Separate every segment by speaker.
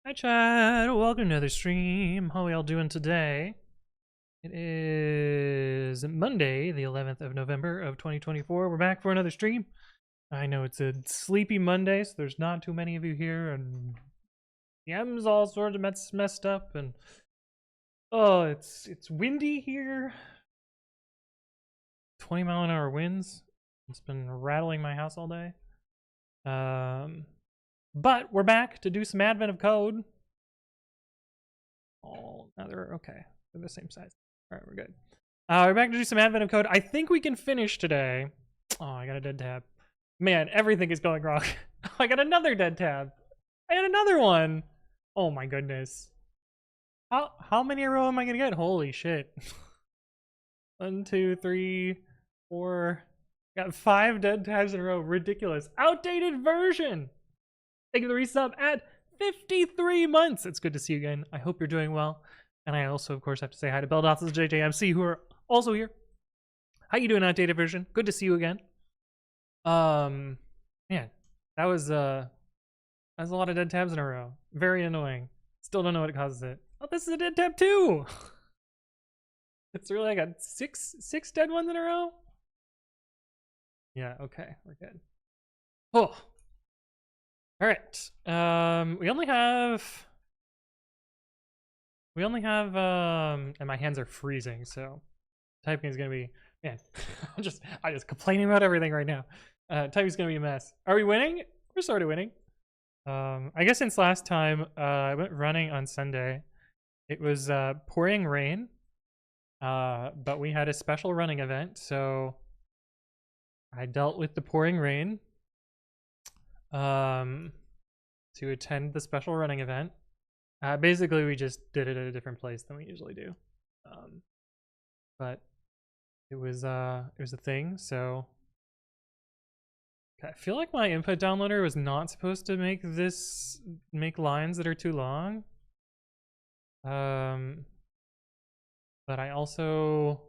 Speaker 1: Hi Chad, welcome to another stream. How are we all doing today? It is Monday, the 11th of November of 2024. We're back for another stream. I know it's a sleepy Monday, so there's not too many of you here, and the M's all sort of messed up, and oh, it's windy here. 20-mile-an-hour winds. It's been rattling my house all day. But we're back to do some Advent of Code. Oh, now they're okay. They're the same size. All right, we're good. We're back to do some Advent of Code. I think we can finish today. Oh, I got a dead tab. Man, everything is going wrong. I got another dead tab. I had another one. Oh my goodness. How many in a row am I gonna get? Holy shit. 1, 2, 3, 4. Got 5 dead tabs in a row. Ridiculous. Outdated version. Thank you for the resub at 53 months. It's good to see you again. I hope you're doing well. And I also, of course, have to say hi to Bell and JJMC, who are also here. How you doing, outdated version? Good to see you again. Man, that was a lot of dead tabs in a row. Very annoying. Still don't know what causes it. Oh, this is a dead tab too. It's really like a six dead ones in a row. Yeah, okay, we're good. Oh. All right. We only have and my hands are freezing, so typing is gonna be, man. I'm just complaining about everything right now. Typing is gonna be a mess. Are we winning? We're sort of winning. I guess since last time I went running on Sunday, it was pouring rain, but we had a special running event, so I dealt with the pouring rain to attend the special running event. Basically, we just did it at a different place than we usually do, but it was a thing. So I feel like my input downloader was not supposed to make lines that are too long. But I also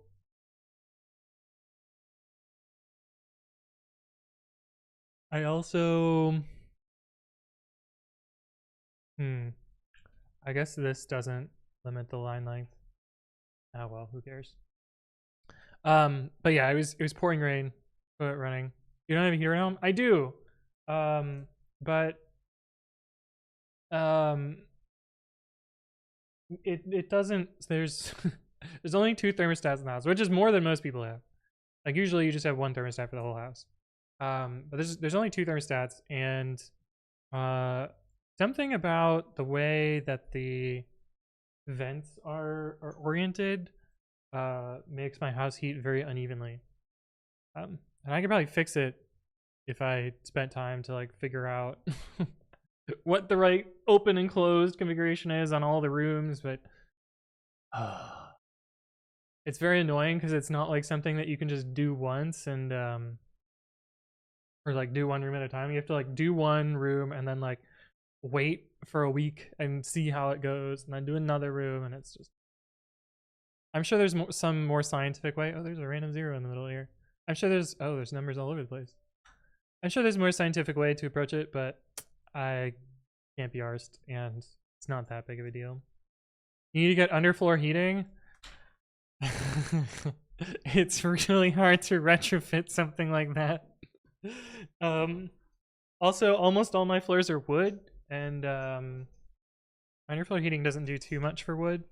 Speaker 1: I guess this doesn't limit the line length. Oh well, who cares? But yeah, it was pouring rain, but running. You don't have a heater at home? I do. But it doesn't. There's there's only 2 thermostats in the house, which is more than most people have. Like usually you just have 1 thermostat for the whole house. But there's only 2 thermostats, and something about the way that the vents are oriented makes my house heat very unevenly. And I could probably fix it if I spent time to like figure out what the right open and closed configuration is on all the rooms, but it's very annoying because it's not like something that you can just do once and or like do one room at a time. You have to like do one room and then like wait for a week and see how it goes, and then do another room, and it's just, I'm sure there's some more scientific way. Oh, there's a random 0 in the middle here. I'm sure there's numbers all over the place. I'm sure there's a more scientific way to approach it, but I can't be arsed, and it's not that big of a deal. You need to get underfloor heating. It's really hard to retrofit something like that. Also, almost all my floors are wood, and underfloor heating doesn't do too much for wood,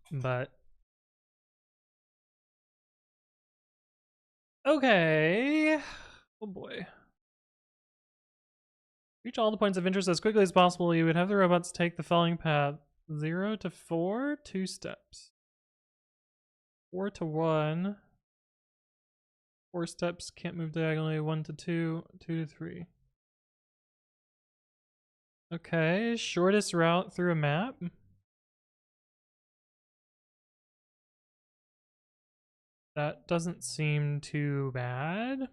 Speaker 1: but okay. Oh boy. Reach all the points of interest as quickly as possible. You would have the robots take the following path: 0 to 4, 2 steps. 4 to 1. 4 steps, can't move diagonally. 1 to 2, 2 to 3. Okay, shortest route through a map. That doesn't seem too bad.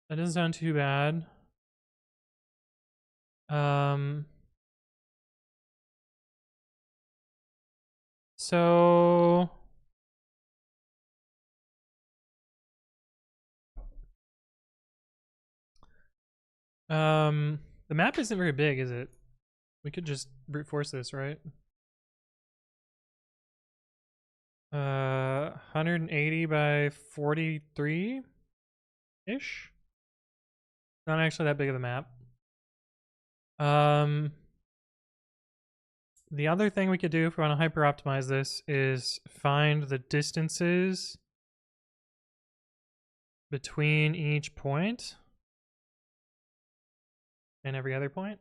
Speaker 1: That doesn't sound too bad. So The map isn't very big, is it? We could just brute force this, right? 180 by 43 ish. Not actually that big of a map. The other thing we could do if we want to hyper optimize this is find the distances between each point and every other point.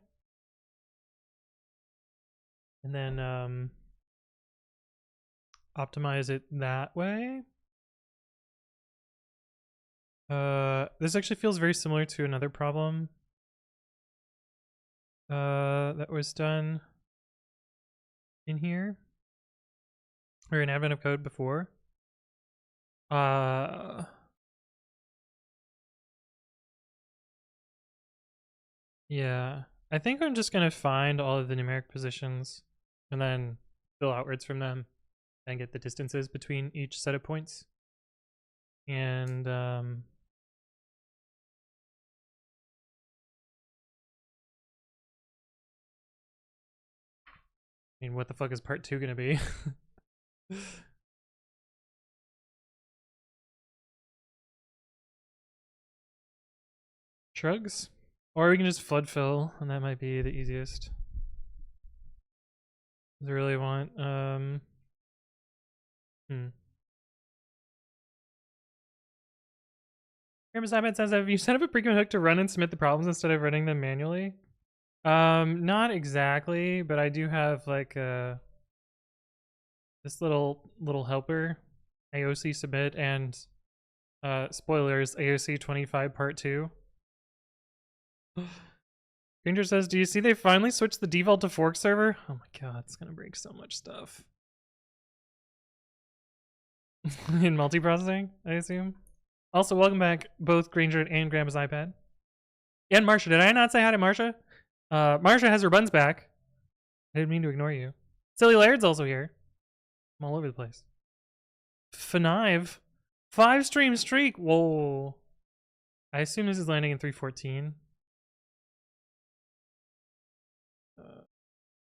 Speaker 1: And then optimize it that way. This actually feels very similar to another problem that was done in here or in Advent of Code before. Yeah, I think I'm just gonna find all of the numeric positions and then fill outwards from them and get the distances between each set of points. And I mean, what the fuck is part 2 gonna be? Shrugs? Or we can just flood fill, and that might be the easiest. Does it really want, Grandma's iPad says, have you set up a pre-commit hook to run and submit the problems instead of running them manually? Not exactly, but I do have like this little helper, AOC submit, and spoilers, AOC 25 part 2. Granger says, do you see they finally switched the default to fork server? Oh my god, it's gonna break so much stuff. In multiprocessing, I assume. Also, welcome back, both Granger and Grandma's iPad. And Marsha. Did I not say hi to Marsha? Marsha has her buns back. I didn't mean to ignore you. Silly Laird's also here. I'm all over the place. Fanive. 5-stream streak. Whoa. I assume this is landing in 314.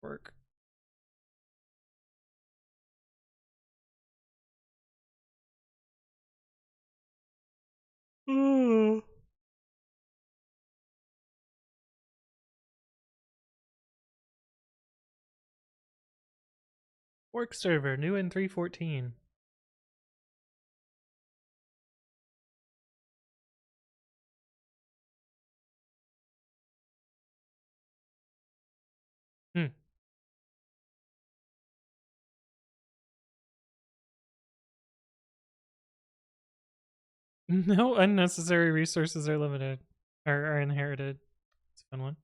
Speaker 1: Work. Work server, new in 314. No unnecessary resources are limited. Are inherited. It's a fun one.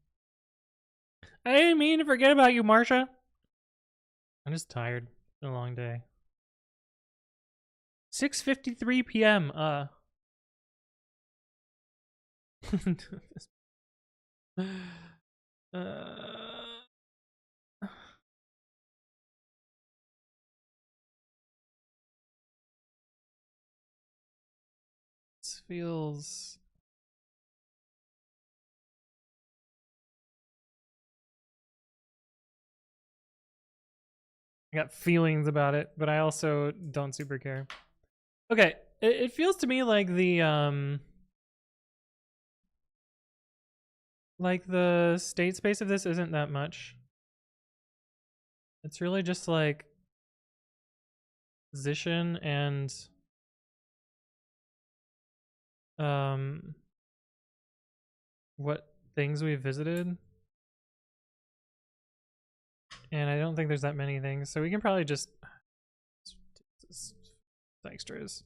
Speaker 1: I didn't mean to forget about you, Marsha. I'm just tired. It's been a long day. 6:53 p.m. This feels. I got feelings about it, but I also don't super care. Okay, it feels to me like the state space of this isn't that much. It's really just like position and what things we visited. And I don't think there's that many things, so we can probably just extras.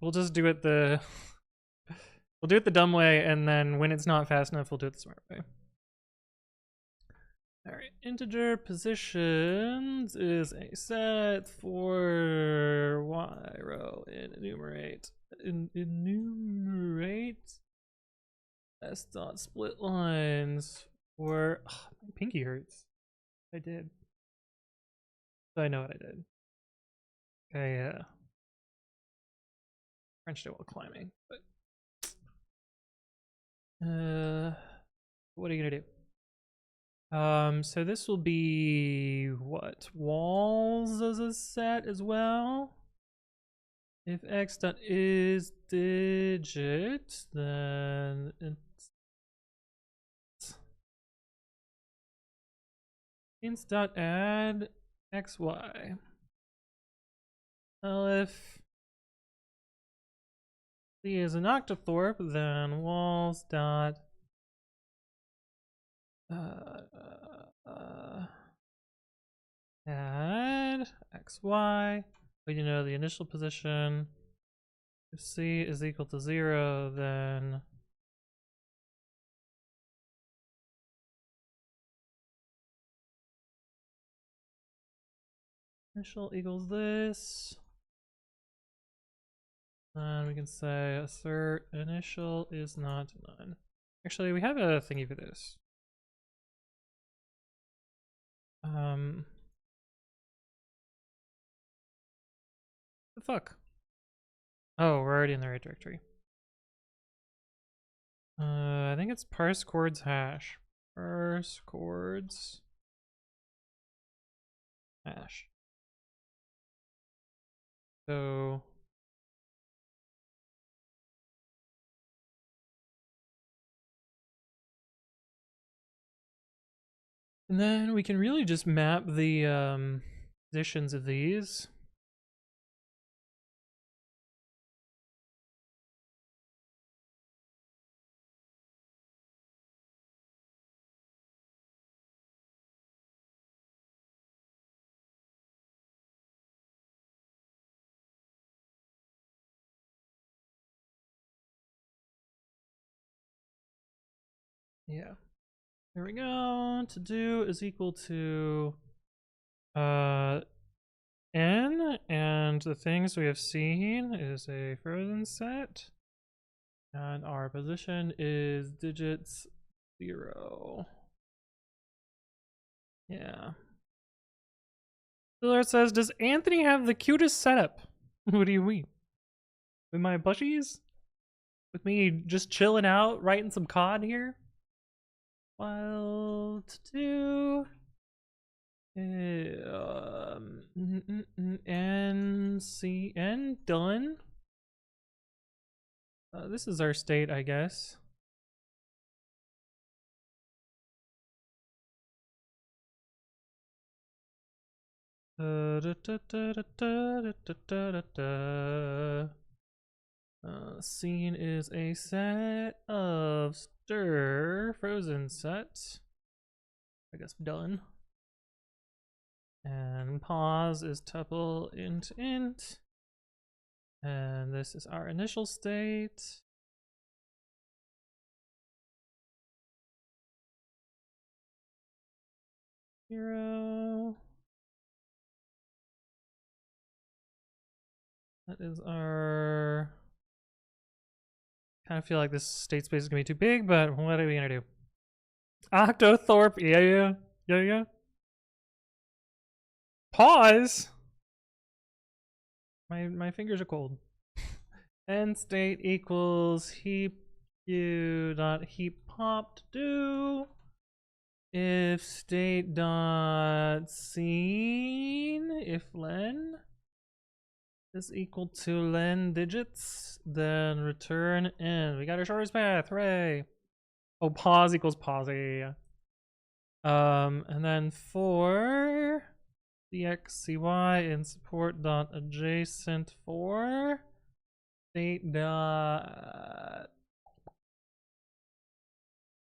Speaker 1: We'll just do it the we'll do it the dumb way, and then when it's not fast enough, we'll do it the smart way. All right, integer positions is a set for y row in enumerate s dot split lines for my pinky hurts. I did. So I know what I did. Okay, yeah. French while climbing. But what are you gonna do? So this will be what? Walls as a set as well. If x dot is digit, then it's int dot add xy. Well, if C is an octothorpe, then walls dot add xy. But you know the initial position. If C is equal to 0, then initial equals this. And we can say assert initial is not none. Actually, we have a thingy for this. The fuck? Oh, we're already in the right directory. I think it's parse chords hash. Parse chords hash. So and then we can really just map the positions of these. Yeah. There we go. To do is equal to n, and the things we have seen is a frozen set, and our position is digits 0. Yeah. The Lord says, does Anthony have the cutest setup? What do you mean? With my bushies? With me just chilling out, writing some COD here? Well, to do N done. This is our state, I guess. Scene is a set of stir frozen sets. I guess done. And pause is tuple int. And this is our initial state. Zero. That is our. Kind of feel like this state space is gonna be too big, but what are we gonna do? Octothorpe, yeah. Pause. My fingers are cold. End state equals heap u dot heap popped do. If state dot scene, if len is equal to len digits, then return n. We got our shortest path, hooray! Oh, pause equals posy. And then for cxcy in support dot adjacent for state dot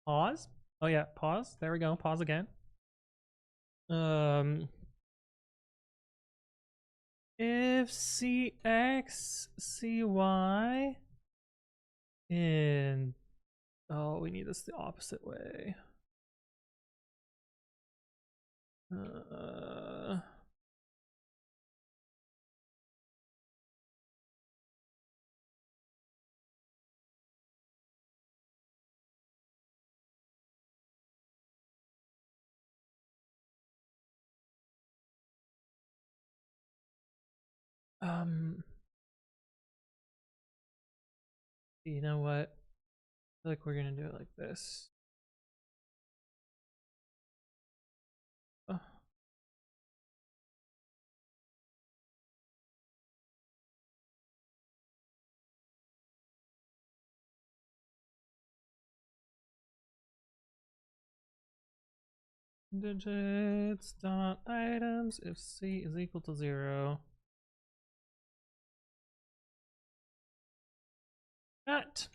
Speaker 1: pause. Oh yeah, pause. There we go. Pause again. If cx cy in we need this the opposite way. You know what? I feel like we're gonna do it like this. Oh. Digits dot items if C is equal to 0. That.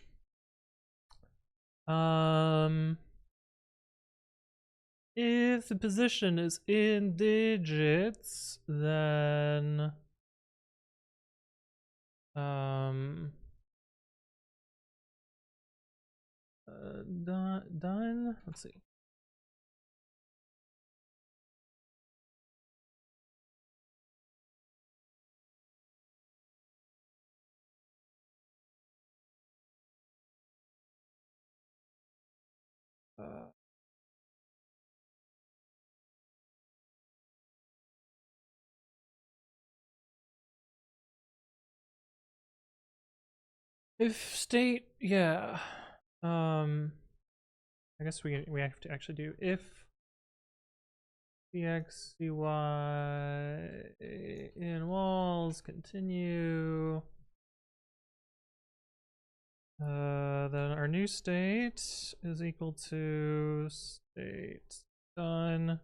Speaker 1: If the position is in digits, then done. Let's see. If state, yeah. I guess we have to actually do if cx cy in walls continue. Then our new state is equal to state done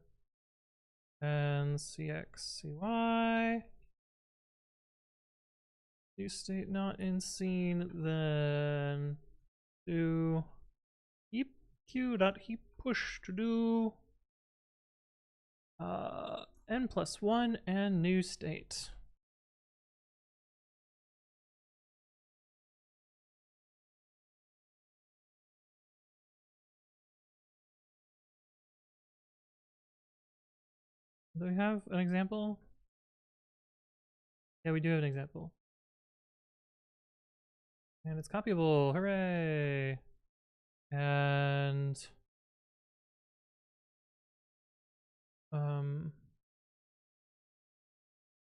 Speaker 1: and cx cy. New state not in scene, then do heap q dot heap push to do n+1 and new state. Do we have an example? Yeah, we do have an example. And it's copyable, hooray! And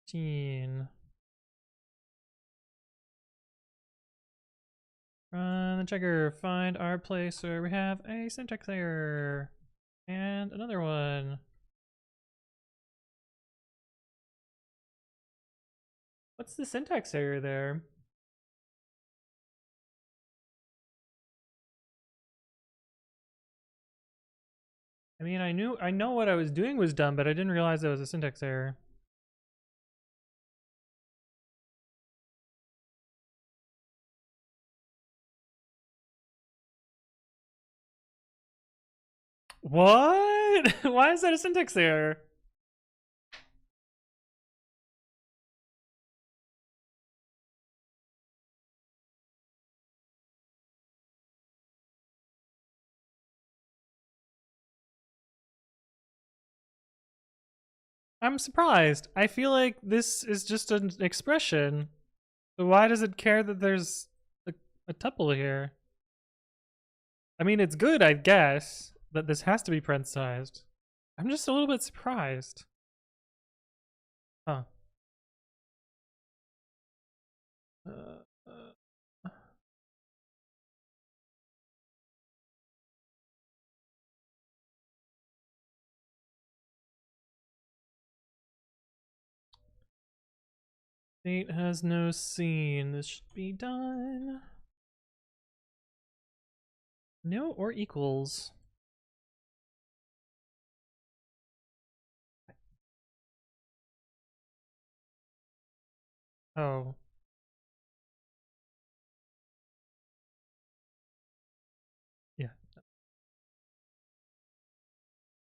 Speaker 1: 15. Run the checker, find our place where we have a syntax error. And another one. What's the syntax error there? I mean, I know what I was doing was dumb, but I didn't realize there was a syntax error. What? Why is that a syntax error? I'm surprised. I feel like this is just an expression. So why does it care that there's a tuple here? I mean, it's good, I guess, that this has to be parenthesized. I'm just a little bit surprised. Huh. State has no scene. This should be done. No or equals. Oh. Yeah.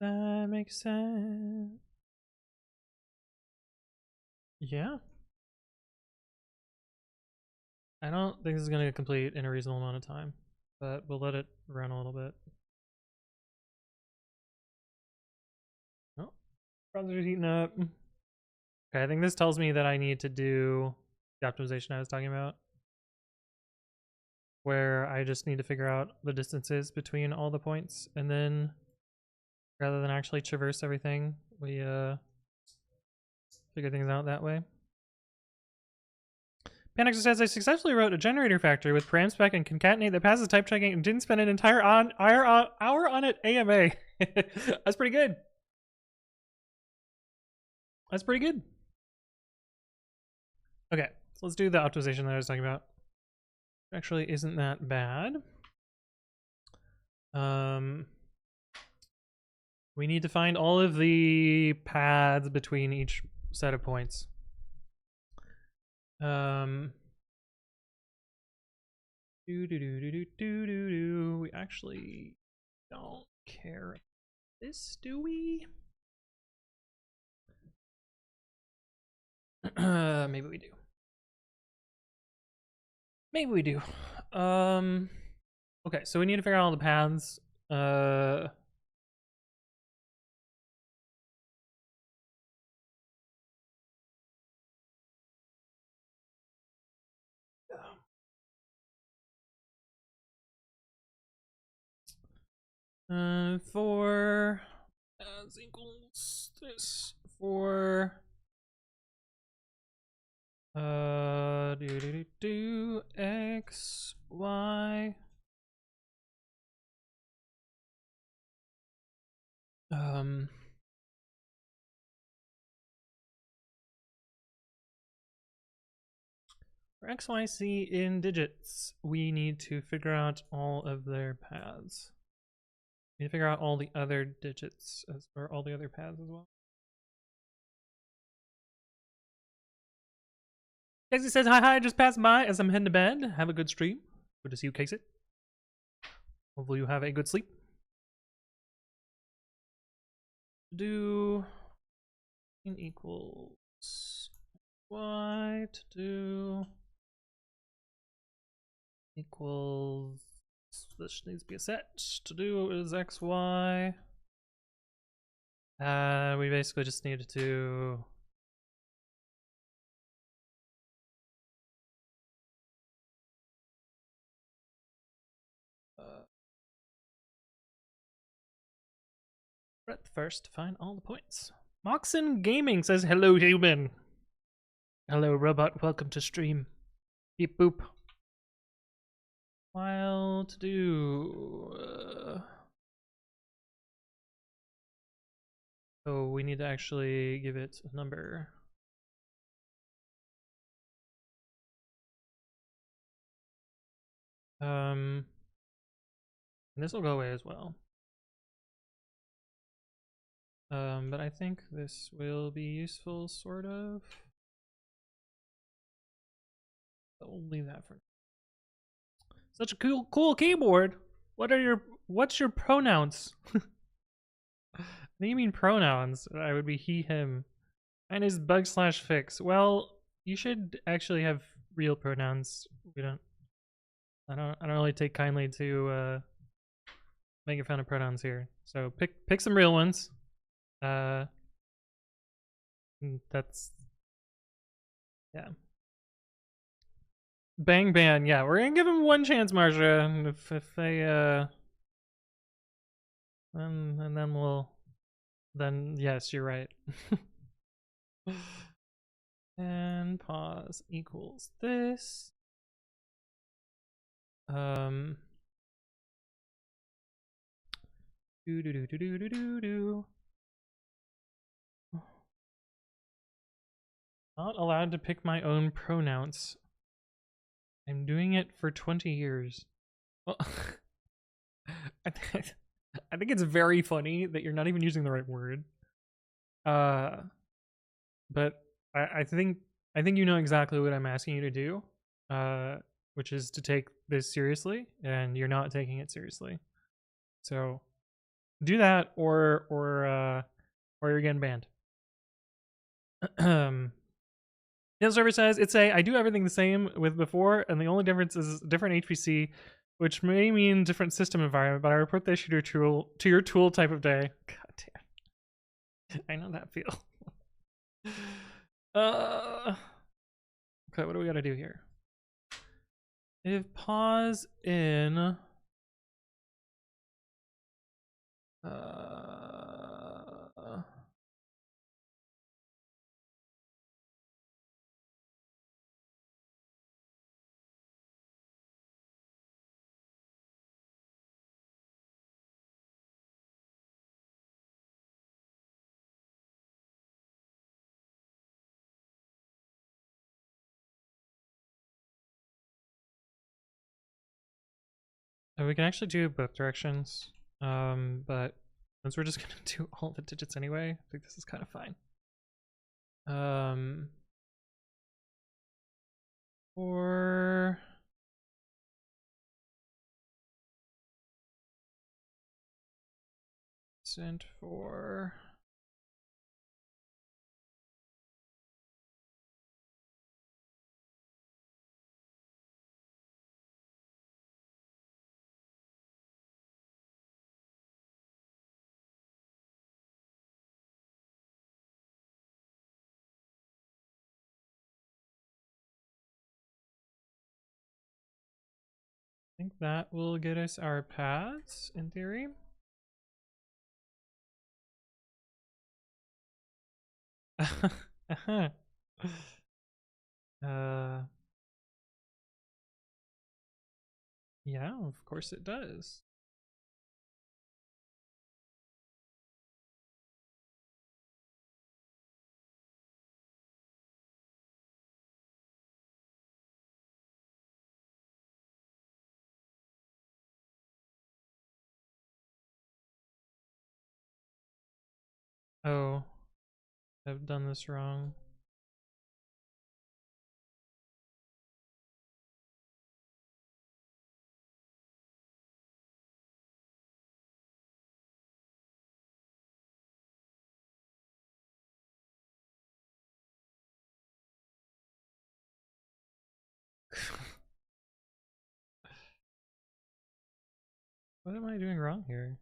Speaker 1: That makes sense. Yeah. I don't think this is going to complete in a reasonable amount of time, but we'll let it run a little bit. Oh, browser's heating up. Okay, I think this tells me that I need to do the optimization I was talking about, where I just need to figure out the distances between all the points, and then rather than actually traverse everything, we figure things out that way. Panic says I successfully wrote a generator factory with param spec and concatenate that passes type checking and didn't spend an entire hour on it AMA. That's pretty good. That's pretty good. Okay, so let's do the optimization that I was talking about. Actually, isn't that bad. We need to find all of the paths between each set of points. We actually don't care about this, do we? Maybe we do. Maybe we do. Okay, so we need to figure out all the paths. For as equals this for x y for x, y, c in digits, we need to figure out all of their paths. We need to figure out all the other digits or all the other paths as well. Casey says, hi, just passed by as I'm heading to bed. Have a good stream. Good to see you, Casey. Hopefully you have a good sleep. Do in equals y to do equals, this needs to be a set. To do is x, y. We basically just need to breadth first to find all the points. Moxon Gaming says, hello, human. Hello, robot. Welcome to stream. Beep boop. While to do. So we need to actually give it a number. And this will go away as well. But I think this will be useful, sort of. But we'll leave that for now. Such a cool keyboard. What's your pronouns? What do you mean pronouns? I would be he, him. Mine is bug/fix. Well, you should actually have real pronouns. We don't. I don't really take kindly to making fun of pronouns here. So pick some real ones. That's, yeah. Bang ban, yeah, we're gonna give him one chance, Marsha. And if they and then we'll, then yes, you're right. And pause equals this. Not allowed to pick my own pronouns. I'm doing it for 20 years. Well, I think it's very funny that you're not even using the right word. But I think you know exactly what I'm asking you to do, which is to take this seriously, and you're not taking it seriously. So do that, or you're getting banned. The server says it's I do everything the same with before, and the only difference is different HPC, which may mean different system environment. But I report the issue to your tool type of day. God damn, I know that feel. Okay, what do we gotta do here? If pause in we can actually do both directions, but since we're just gonna do all the digits anyway, I think this is kind of fine. For and for I think that will get us our paths in theory. Yeah, of course it does. Oh, I've done this wrong. What am I doing wrong here?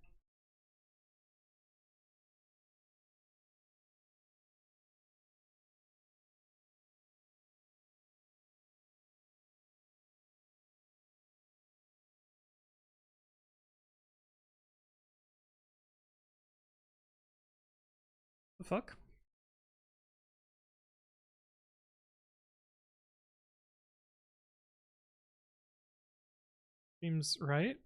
Speaker 1: The fuck? Seems right.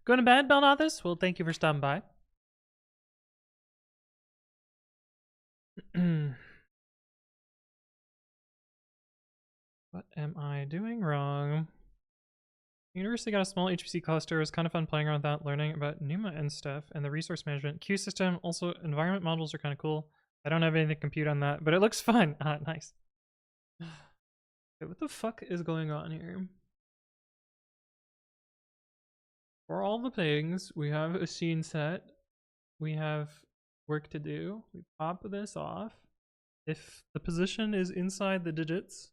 Speaker 1: Going to bed, Belnathus? Well, thank you for stopping by. What am I doing wrong? University got a small HPC cluster. It was kind of fun playing around with that, learning about NUMA and stuff, and the resource management queue system. Also, environment models are kind of cool. I don't have anything to compute on that, but it looks fun. Ah, nice. Okay, what the fuck is going on here? For all the things, we have a scene set. We have work to do. We pop this off. If the position is inside the digits,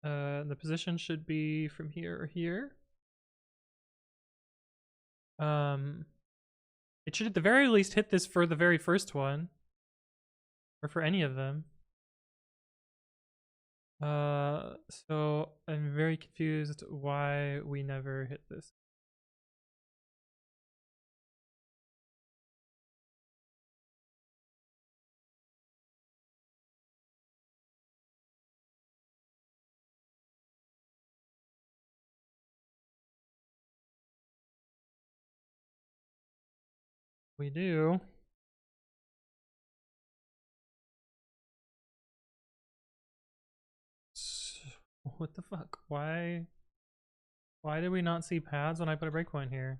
Speaker 1: the position should be from here or here. It should at the very least hit this for the very first one, or for any of them. So I'm very confused why we never hit this. We do. So, what the fuck? Why did we not see pads when I put a breakpoint here?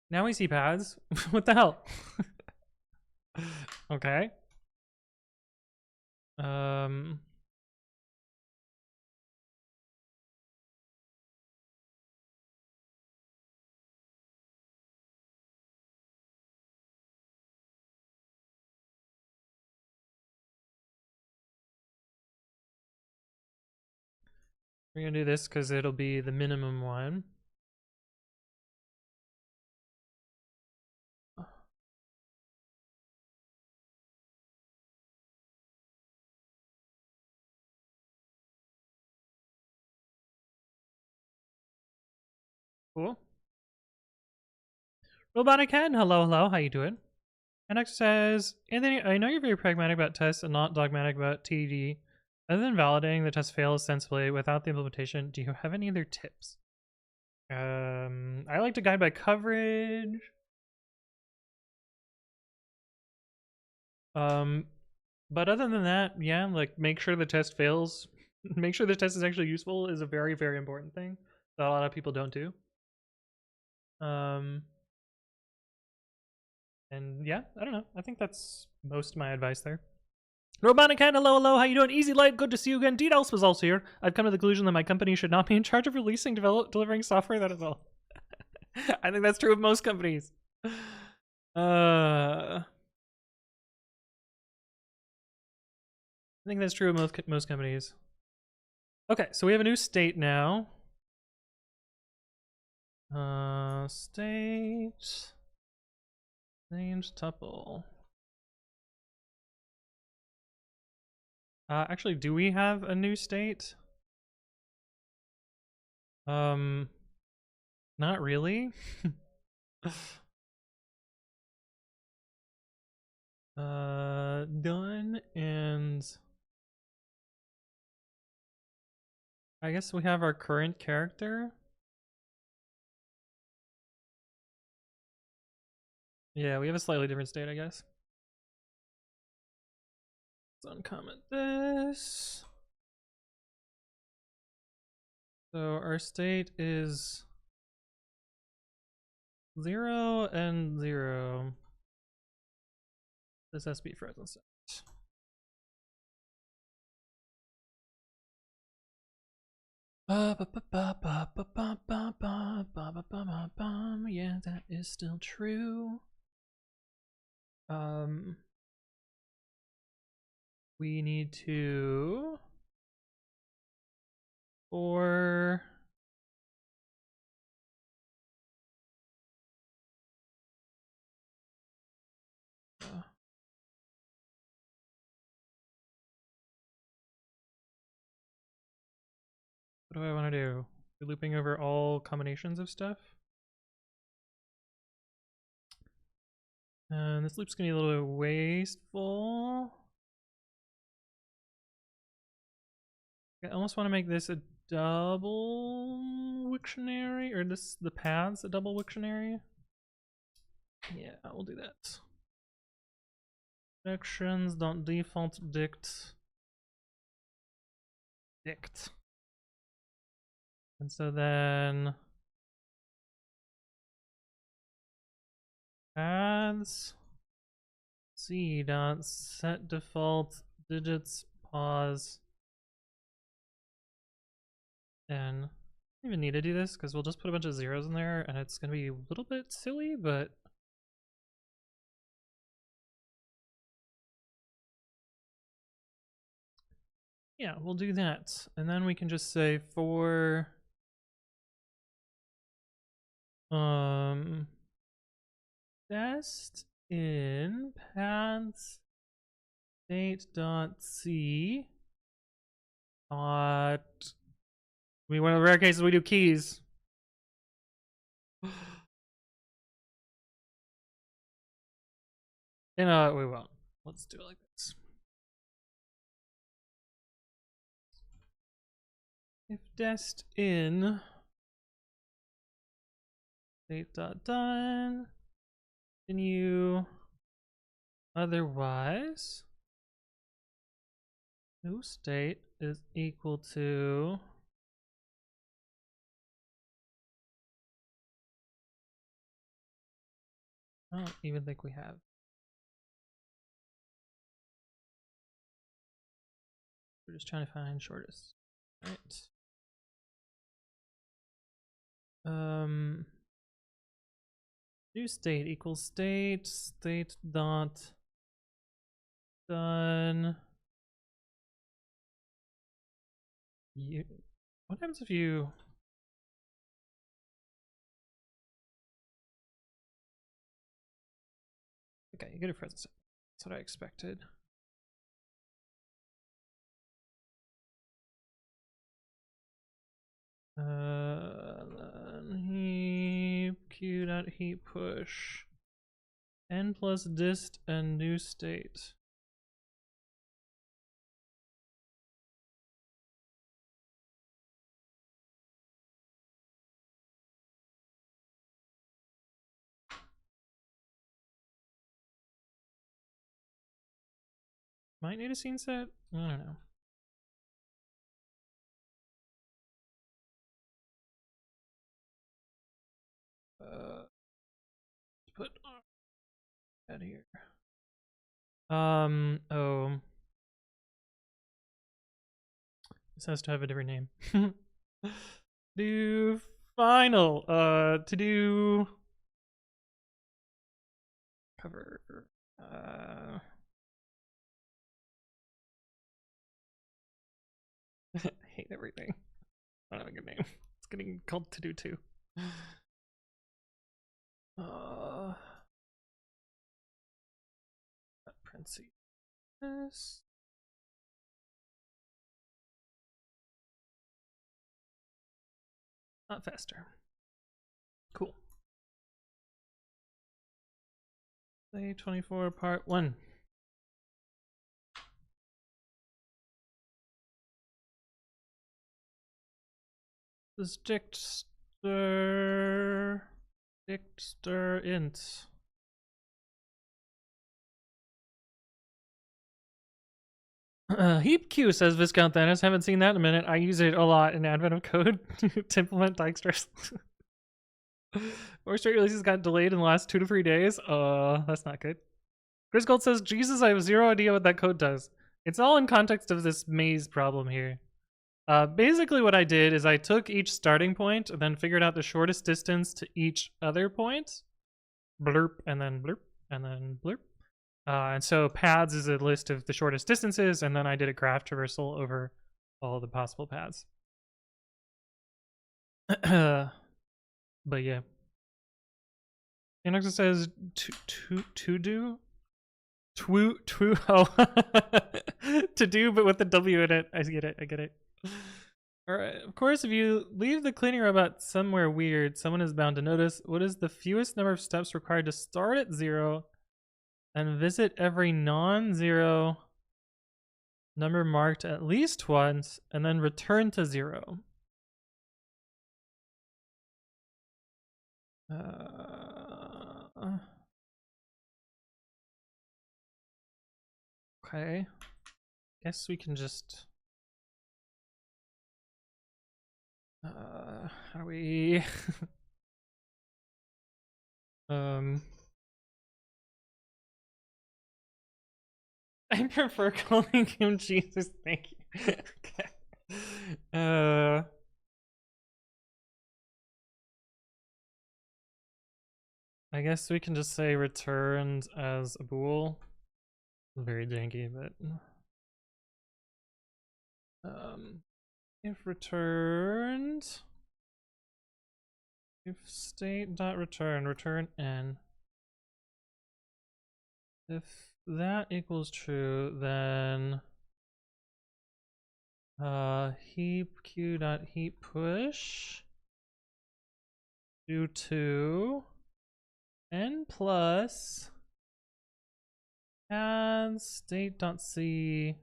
Speaker 1: Now we see pads. What the hell? Okay. We're gonna do this because it'll be the minimum one. Cool. Robotic Head, hello, hello, how you doing? And next says, Anthony, I know you're very pragmatic about tests and not dogmatic about TD. Other than validating the test fails sensibly without the implementation, do you have any other tips? I like to guide by coverage. But other than that, yeah, like make sure the test fails. Make sure the test is actually useful is a very, very important thing that a lot of people don't do. And yeah, I don't know. I think that's most of my advice there. Robotic Hand, hello, how you doing? Easy Light, good to see you again. DDoS was also here. I've come to the conclusion that my company should not be in charge of releasing, delivering software that is all. I think that's true of most companies. I think that's true of most companies. Okay, so we have a new state now. State named tuple. Actually, do we have a new state? Not really. Done, and I guess we have our current character. Yeah, we have a slightly different state, I guess. Let's uncomment this. So our state is 0 and 0. This has to be frozen state. Yeah, that is still true. We need to what do I want to do? We're looping over all combinations of stuff. And this loop's gonna be a little bit wasteful. I almost want to make this a double Wiktionary, or the paths a double Wiktionary. Yeah, we'll do that. Actions don't default dict. And so then paths c dot set default digits pause. And I don't even need to do this because we'll just put a bunch of zeros in there and it's gonna be a little bit silly, but yeah, we'll do that. And then we can just say for test in paths state dot c dot, one of the rare cases we do keys. You know, we won't. Let's do it like this. If dest in state dot done, continue otherwise new state is equal to I don't even think we have. We're just trying to find shortest. Right. New state equals state dot done. What happens if you okay, you get a present set. That's what I expected. Then heap q dot heap push n plus dist and new state. Might need a scene set? I don't know. Put that here. Oh. This has to have a different name. Do final. To do cover. I hate everything. I don't have a good name. It's getting called to do too. Princess. Not faster. Cool. Day 24 part 1. This Dickster int. Heap Q says Viscount Thanos. Haven't seen that in a minute. I use it a lot in Advent of Code to implement Dijksters. Or straight releases got delayed in the last 2 to 3 days. That's not good. Chris Gold says, Jesus, I have zero idea what that code does. It's all in context of this maze problem here. Basically what I did is I took each starting point and then figured out the shortest distance to each other point. Blurp, and then blurp, and then blurp. And so paths is a list of the shortest distances, and then I did a graph traversal over all the possible paths. But yeah. Inoxa says to do? Oh. To do, but with the W in it. I get it. Alright, of course, if you leave the cleaning robot somewhere weird, someone is bound to notice. What is the fewest number of steps required to start at 0 and visit every non-zero number marked at least once and then return to 0? Okay. Guess we can just... how do we... I prefer calling him Jesus, thank you. Okay. I guess we can just say returned as a bool. Very janky, but if returned, if state dot return, return n. If that equals true, then heap q dot heap push due to n plus add state dot c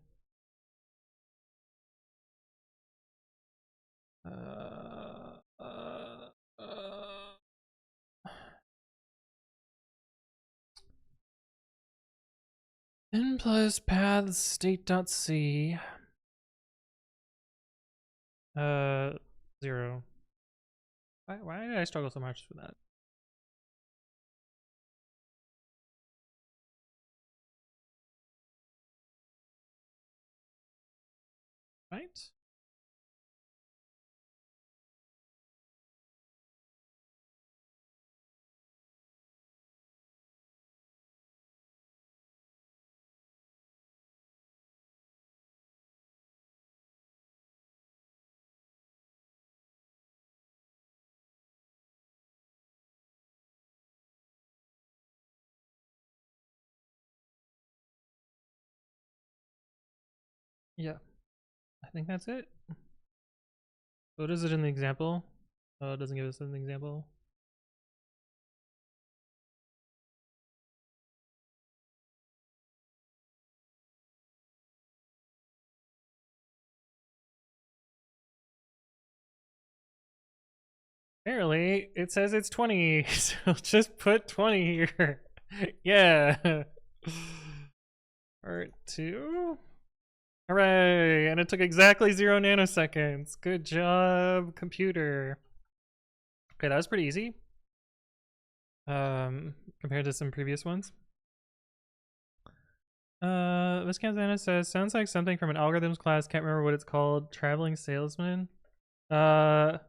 Speaker 1: n plus paths state dot c 0. Why did I struggle so much with that? Right? Yeah, I think that's it. What is it in the example? Oh, it doesn't give us an example. Apparently, it says it's 20, so just put 20 here. Yeah. Part 2. Hooray! And it took exactly 0 nanoseconds. Good job, computer. Okay, that was pretty easy. Compared to some previous ones. Miss Canzana says, sounds like something from an algorithms class. Can't remember what it's called. Traveling salesman. Dijkstra's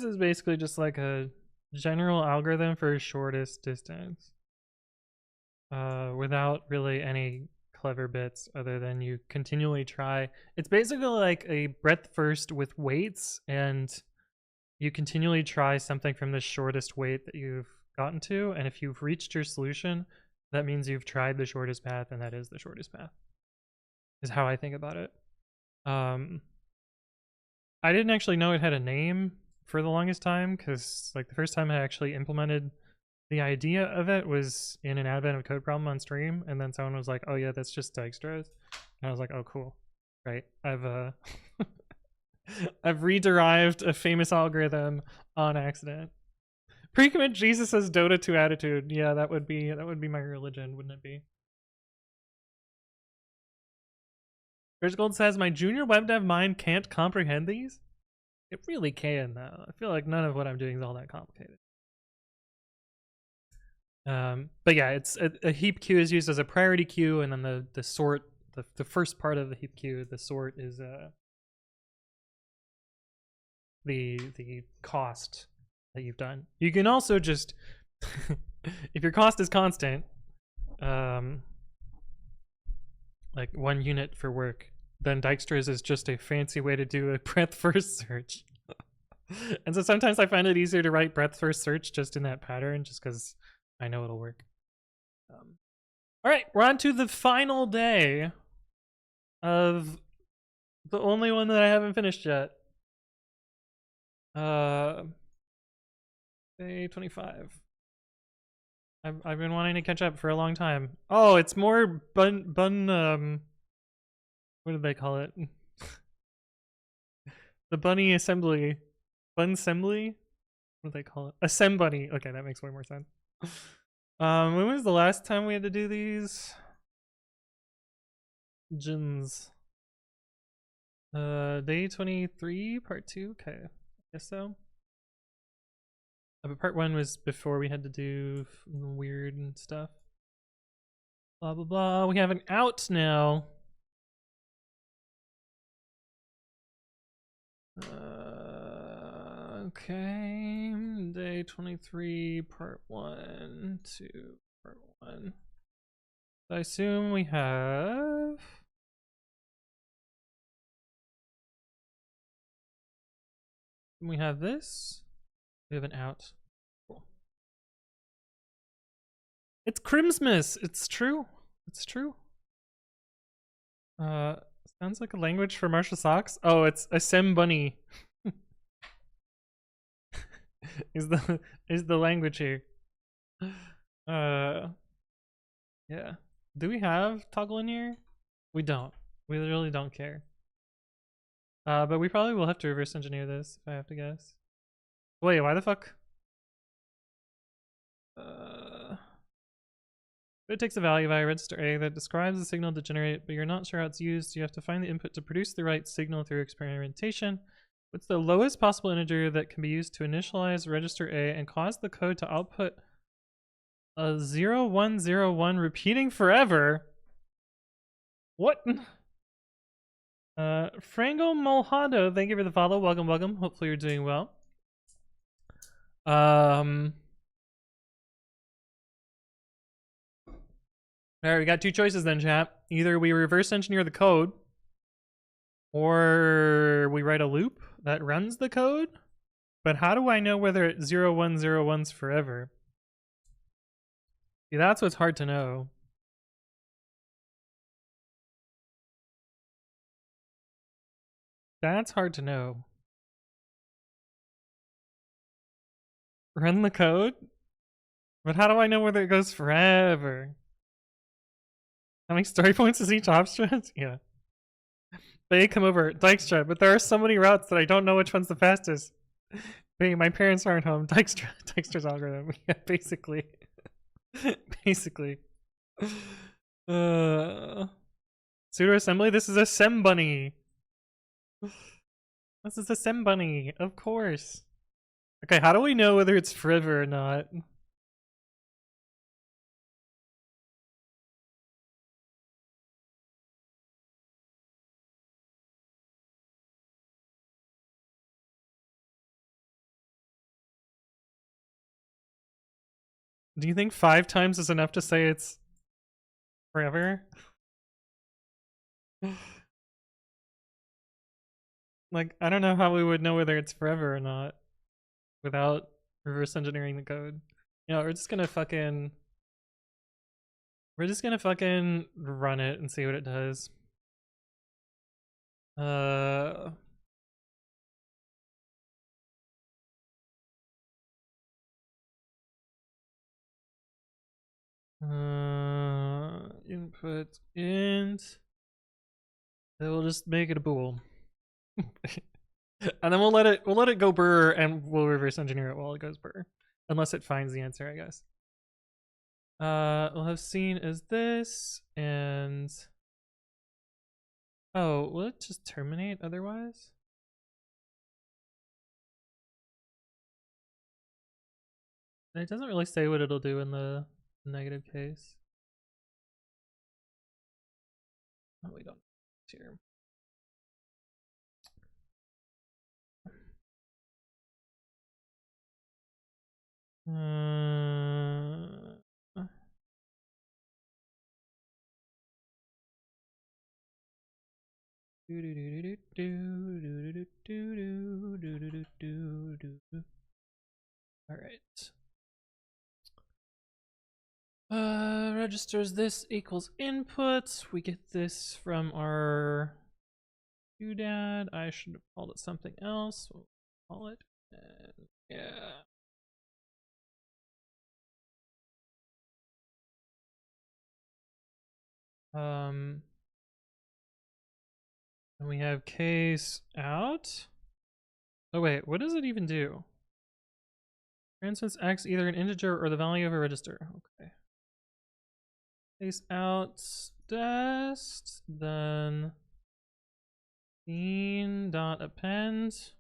Speaker 1: is basically just like a general algorithm for shortest distance. Without really any clever bits other than you continually try. It's basically like a breadth first with weights, and you continually try something from the shortest weight that you've gotten to, and if you've reached your solution, that means you've tried the shortest path, and that is the shortest path, is how I think about it. I didn't actually know it had a name for the longest time, because like the first time I actually implemented the idea of it was in an Advent of Code problem on stream, and then someone was like, oh yeah, that's just Dijkstra's. And I was like, oh cool, right? I've I've rederived a famous algorithm on accident. Pre-commit Jesus as Dota 2 attitude. Yeah, that would be my religion, wouldn't it be? Rich Gold says, my junior web dev mind can't comprehend these? It really can, though. I feel like none of what I'm doing is all that complicated. But yeah, it's a heap queue is used as a priority queue, and then the sort, the first part of the heap queue, the sort is the cost that you've done. You can also just if your cost is constant, like 1 unit for work, then Dijkstra's is just a fancy way to do a breadth first search. And so sometimes I find it easier to write breadth first search just in that pattern, just because I know it'll work. All right, we're on to the final day of the only one that I haven't finished yet. Day 25. I've been wanting to catch up for a long time. Oh, it's more what did they call it? The bunny assembly. Bun assembly? What do they call it? Assembunny. Okay, that makes way more sense. When was the last time we had to do these? Jins. Day 23, part 2? Okay, I guess so. But part 1 was before we had to do weird stuff. Blah, blah, blah. We have an out now. Okay. Day 23, part 1, 2, part 1. I assume we have... We have this. We have an out. Cool. It's Christmas. It's true. It's true. Sounds like a language for Marshall Socks. Oh, it's Assembunny. is the language here. Yeah. Do we have toggle in here? We don't. We really don't care. But we probably will have to reverse engineer this if I have to guess. Wait, why the fuck? It takes a value via register A that describes the signal to generate, but you're not sure how it's used. You have to find the input to produce the right signal through experimentation. What's the lowest possible integer that can be used to initialize register A and cause the code to output a 0101 repeating forever? What? Frango Molhado, thank you for the follow. Welcome, welcome. Hopefully you're doing well. Alright, we got 2 choices then, chat. Either we reverse engineer the code, or we write a loop that runs the code. But how do I know whether it's 0101's forever? See, that's what's hard to know. That's hard to know. Run the code? But how do I know whether it goes forever? How many story points is each obstrad? Yeah. They come over Dijkstra, but there are so many routes that I don't know which one's the fastest. Wait, my parents aren't home. Dijkstra's algorithm. Yeah, basically. Basically. Pseudo assembly. This is a sem bunny. This is a sem bunny, of course. Okay, how do we know whether it's forever or not? Do you think 5 times is enough to say it's forever? Like, I don't know how we would know whether it's forever or not without reverse engineering the code. You know, we're just gonna fucking run it and see what it does. Input int. Then we'll just make it a bool. And then we'll let it go burr, and we'll reverse engineer it while it goes burr. Unless it finds the answer, I guess. We'll have seen as this, and oh, will it just terminate otherwise? It doesn't really say what it'll do in the negative case. Oh, we don't here. All right. Registers this equals input. We get this from our doodad. I should have called it something else. We'll call it. Yeah. And we have case out. Oh wait, what does it even do? Transmits X either an integer or the value of a register. Okay. Case out test, then scene.append.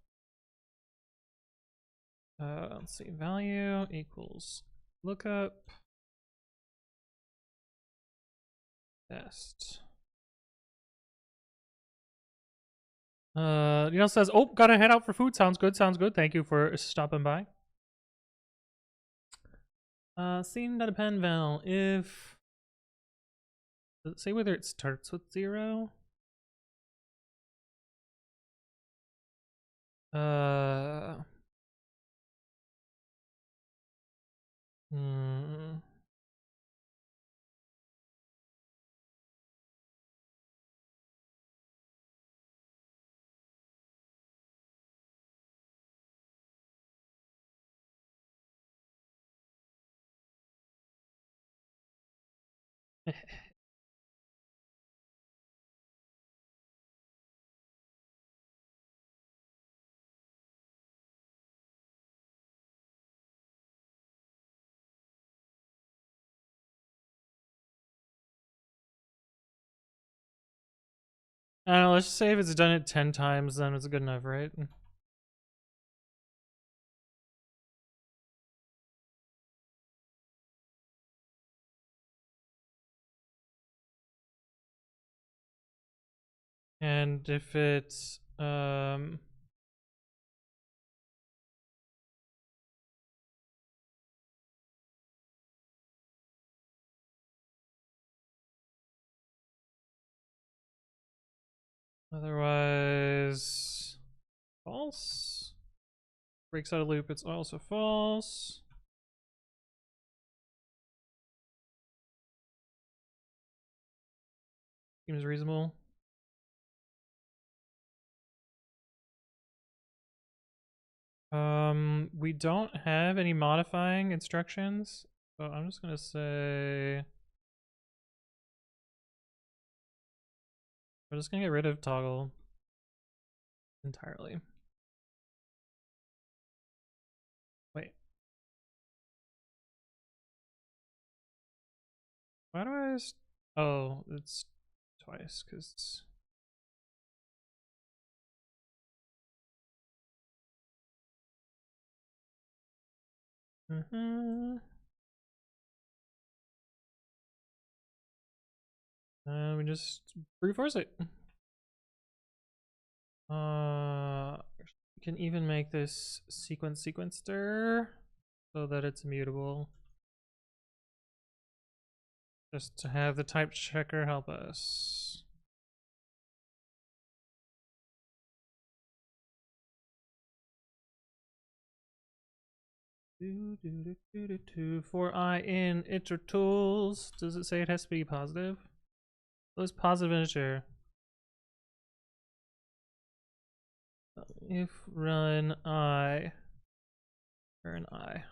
Speaker 1: Let's see, value equals lookup test. Says, oh, gotta head out for food. Sounds good, sounds good. Thank you for stopping by. Scene.append val if, does it say whether it starts with 0? I don't know, let's just say if it's done it 10 times, then it's good enough, right? And if it's otherwise false, breaks out a loop, it's also false. Seems reasonable. We don't have any modifying instructions, so I'm just gonna say we're just gonna get rid of toggle entirely. Wait. Why do I just... Oh, it's twice, because... we just brute force it. We can even make this sequencer so that it's immutable. Just to have the type checker help us. For I in iter tools. Does it say it has to be positive? What's positive integer? If run I, turn I.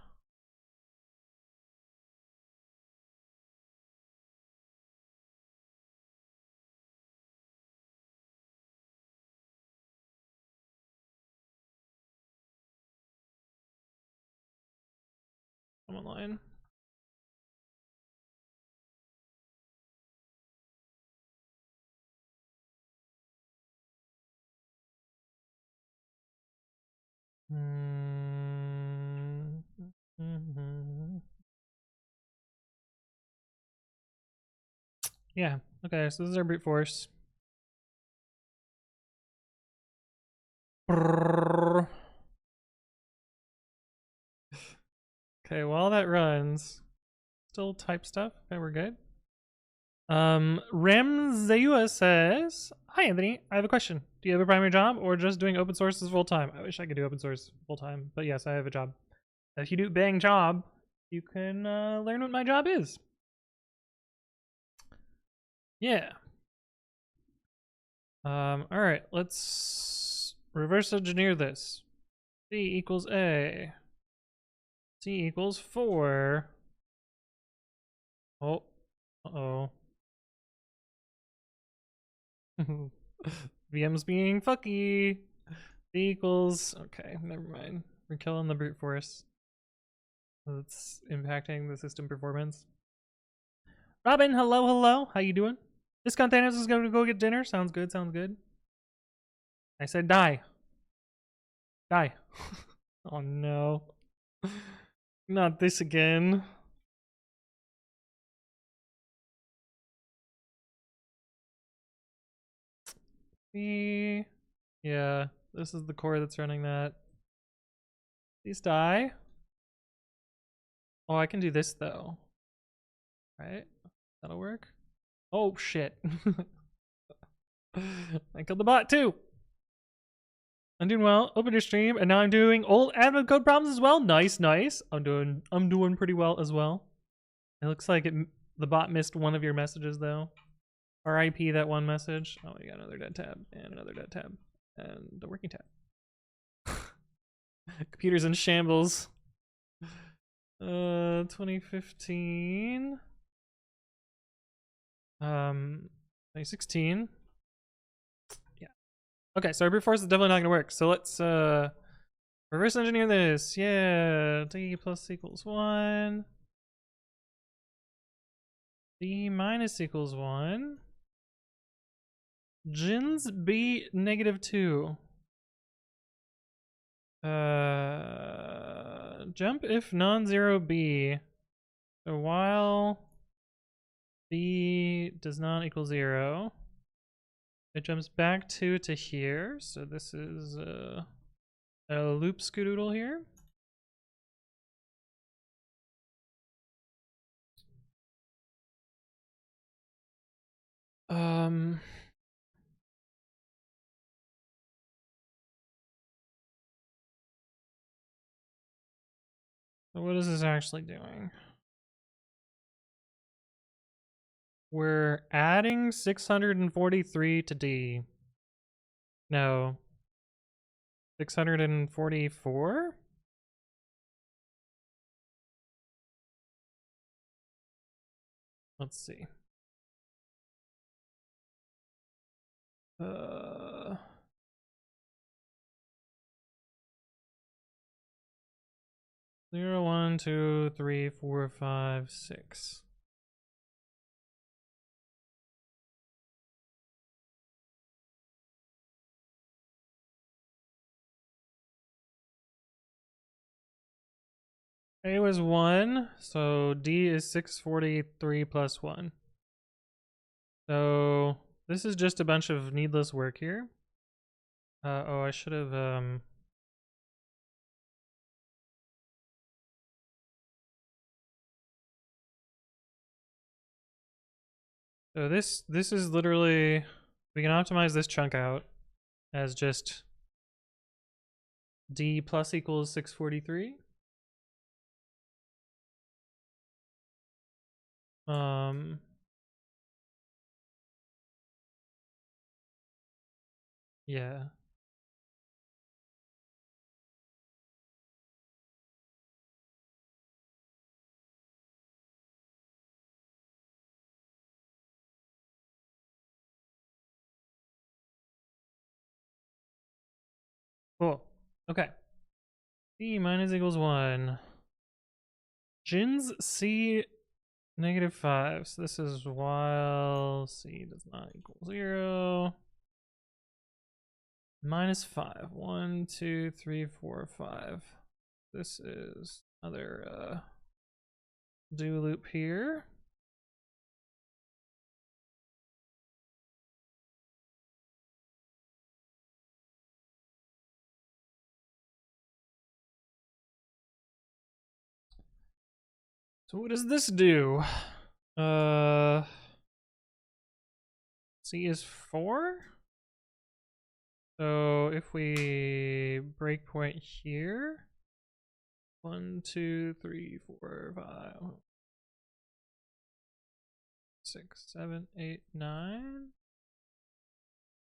Speaker 1: Come online. Yeah, okay, so this is our brute force. Okay, while that runs, still type stuff. Okay, we're good. Ramzeua says, "Hi Anthony, I have a question. Do you have a primary job or just doing open sources full time?" I wish I could do open source full time, but yes, I have a job. If you do bang job, you can learn what my job is. Yeah. All right, let's reverse engineer this. C equals A. C equals 4. Oh, uh-oh. VM's being fucky. C equals, okay, never mind. We're killing the brute force. That's impacting the system performance. Robin, hello, hello. How you doing? This Thanos is going to go get dinner. Sounds good, sounds good. I said die. Die. Oh no. Not this again. Yeah, this is the core that's running that. Please die. Oh, I can do this though. Right? That'll work. Oh shit. I killed the bot too. I'm doing well. Open your stream, and now I'm doing old admin code problems as well. Nice, nice. I'm doing pretty well as well. It looks like the bot missed one of your messages though. RIP that one message. Oh, we got another dead tab and another dead tab and the working tab. Computer's in shambles. 2015. 2016. Yeah. Okay, so our brute force is definitely not gonna work. So let's reverse engineer this. Yeah, d plus equals 1. D minus equals 1. Gins b negative 2. Jump if non-zero b. So while b does not equal 0, it jumps back 2 to here. So this is a loop skedoodle here. So what is this actually doing? We're adding 643 to D. No. 644? Let's see. 0, 1, 2, 3, 4, 5, 6. A was 1, so D is 643 plus 1. So this is just a bunch of needless work here. Oh, I should have so this is literally, we can optimize this chunk out as just D plus equals 643. Yeah. Cool. Okay. C minus equals 1. Gins C -5. So this is while C does not equal 0. -5. 1, 2, 3, 4, 5. This is another do loop here. So what does this do? C is 4. So if we breakpoint here, 1, 2, 3, 4, 5, 6, 7, 8, 9.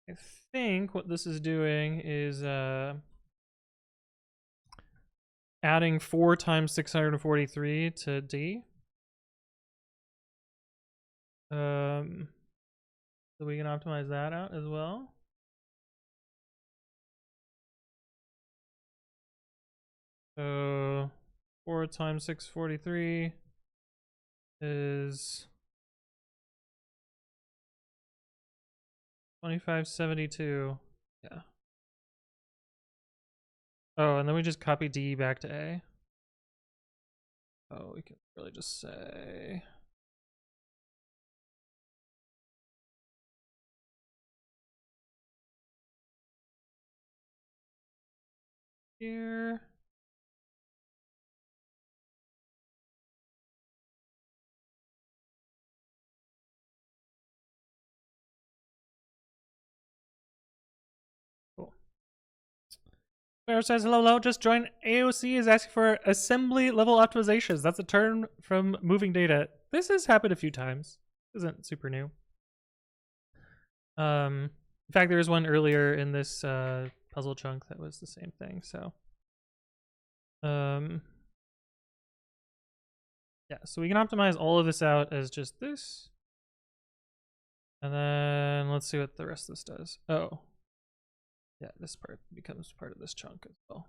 Speaker 1: I think what this is doing is adding 4 times 643 to D. So we can optimize that out as well. So 4 times 643 is 2572. Yeah. Oh, and then we just copy D back to A. Oh, we can really just say here. Cool. Bear says hello, just joined. AOC is asking for assembly level optimizations. That's a term from moving data. This has happened a few times. Isn't super new. In fact, there was one earlier in this puzzle chunk that was the same thing. So, yeah. So we can optimize all of this out as just this, and then let's see what the rest of this does. Oh, yeah. This part becomes part of this chunk as well.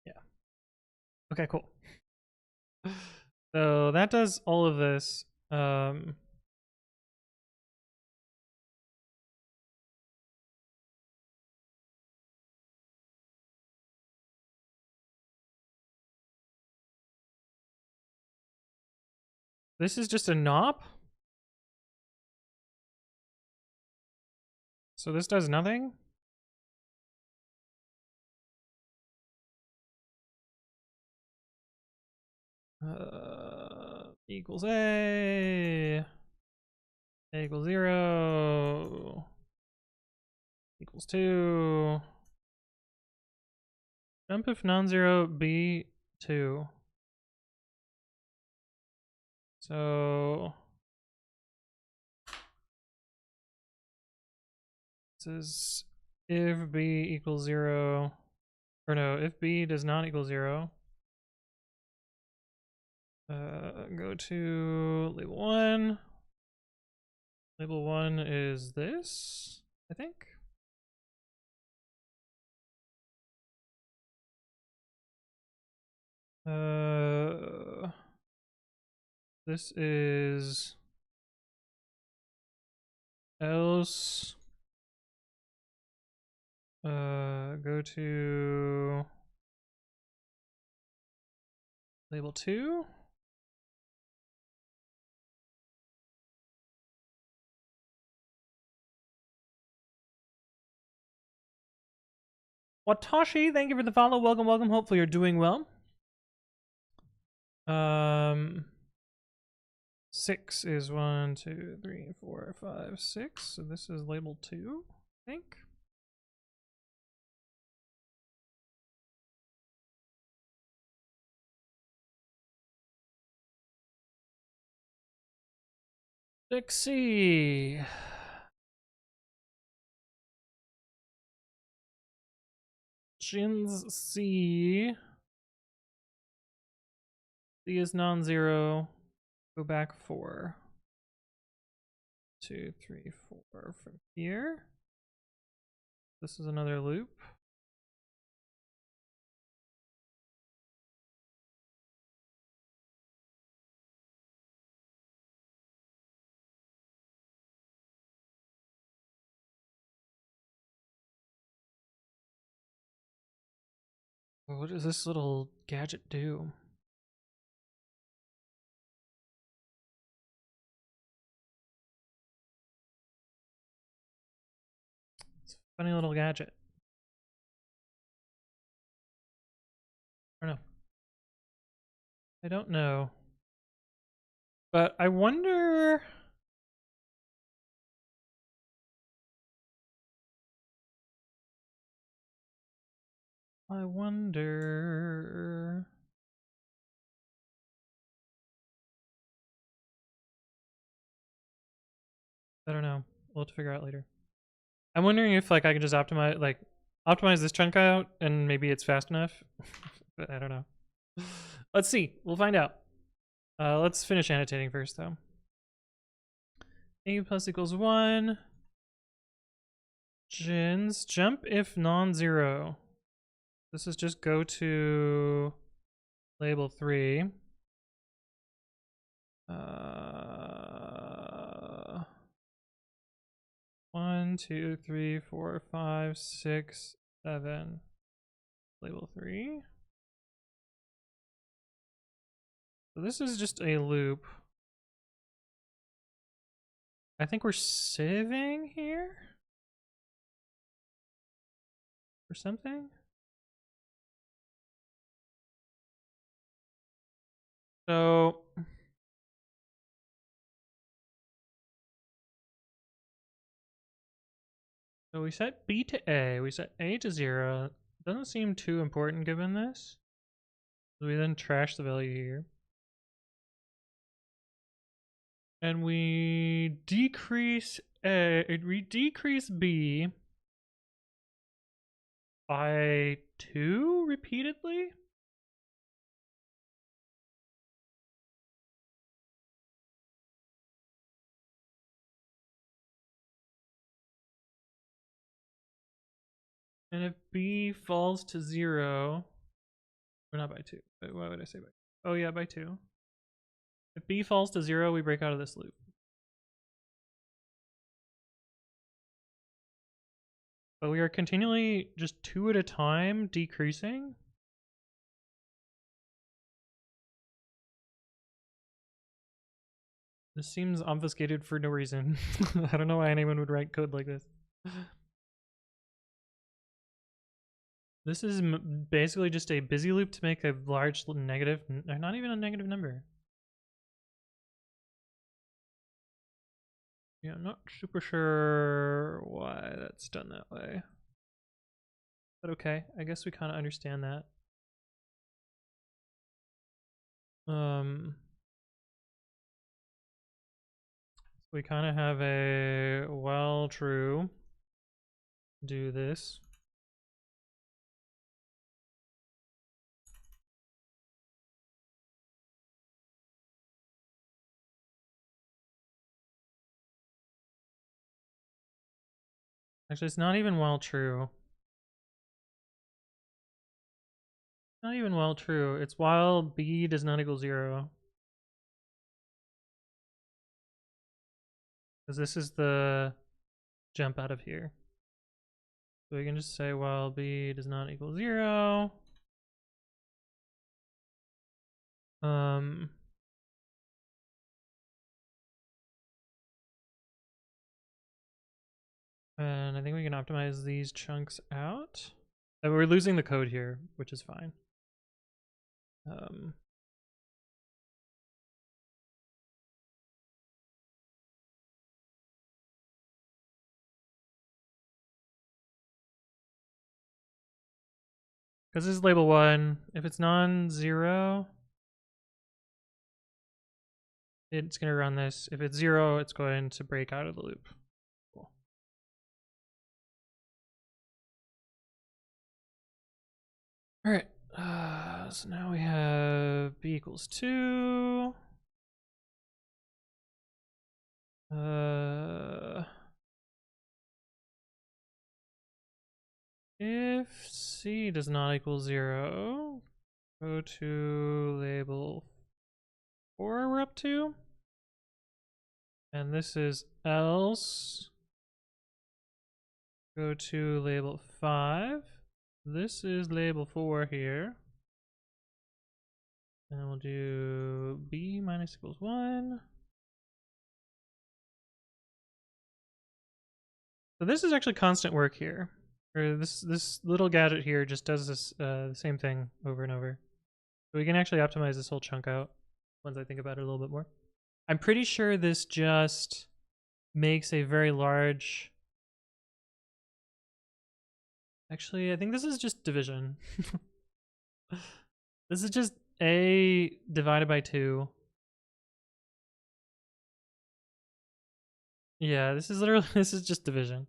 Speaker 1: Yeah. Okay, cool. So that does all of this. This is just a knob. So this does nothing. Equals A equals 0 equals 2. Jump if non-zero B 2. So this is if B equals 0, or no, if B does not equal 0. Go to label 1. Label 1 is this, I think. This is else. Go to label 2. Watashi, thank you for the follow. Welcome, welcome. Hopefully you're doing well. 6 is 1, 2, 3, 4, 5, 6. So this is label 2, I think. Dixie. Jin's C. C is non-zero. Go back 4. 2, 3, 4 from here. This is another loop. What does this little gadget do? It's a funny little gadget. I don't know. I don't know. But I wonder... I wonder... I don't know. We'll have to figure out later. I'm wondering if like I can just optimize this chunk out and maybe it's fast enough. But I don't know. Let's see. We'll find out. Let's finish annotating first though. A plus equals 1. Jins jump if non-zero. This is just go to label 3. 1, 2, 3, 4, 5, 6, 7. Label 3. So this is just a loop. I think we're sieving here or something. So we set B to A, we set A to 0. Doesn't seem too important given this. So we then trash the value here. And we decrease B by 2 repeatedly. And if B falls to 0, or not by 2, but why would I say by 2? Oh yeah, by 2. If B falls to 0, we break out of this loop. But we are continually just 2 at a time decreasing. This seems obfuscated for no reason. I don't know why anyone would write code like this. This is basically just a busy loop to make a large negative, or not even a negative number. Yeah, I'm not super sure why that's done that way. But okay, I guess we kind of understand that. We kind of have a while true do this. Actually, it's not even while true. Not even while true. It's while b does not equal 0. Because this is the jump out of here. So we can just say while b does not equal 0. And I think we can optimize these chunks out. We're losing the code here, which is fine. Because this is label 1. If it's non-zero, it's going to run this. If it's 0, it's going to break out of the loop. Cool. All right. So now we have b equals 2. If c does not equal 0, go to label 4 we're up to. And this is else. Go to label 5. This is label 4 here. And we'll do b minus equals 1. So this is actually constant work here. Or this little gadget here just does this the same thing over and over. So we can actually optimize this whole chunk out once I think about it a little bit more. I'm pretty sure this just makes a very large... Actually, I think this is just division. This is just a divided by 2. Yeah, this is literally, this is just division.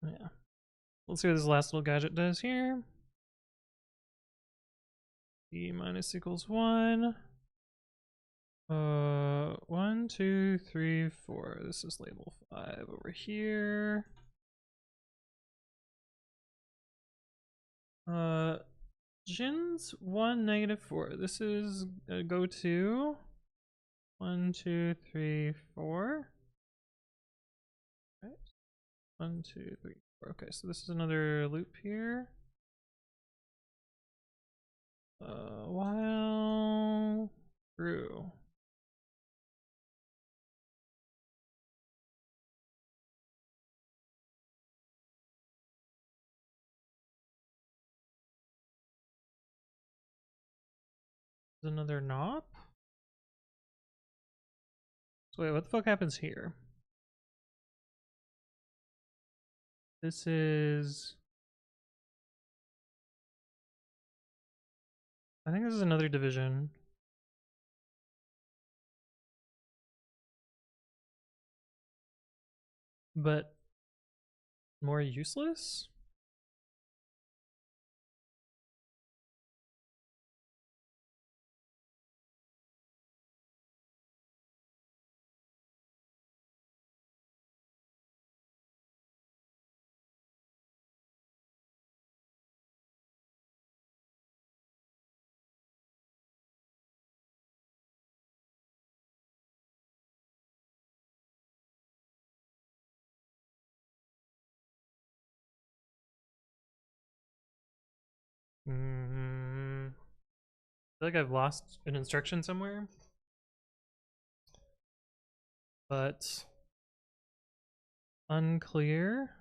Speaker 1: Yeah. Let's see what this last little gadget does here. B minus equals 1. 1, 2, 3, 4. This is label 5 over here. Gens 1, negative 4. This is go to 1, 2, 3, 4. Okay. 1, 2, 3, 4. Okay, so this is another loop here. While true. There's another NOP. So wait, what the fuck happens here? This is... I think this is another division. But more useless? I feel like I've lost an instruction somewhere. But unclear.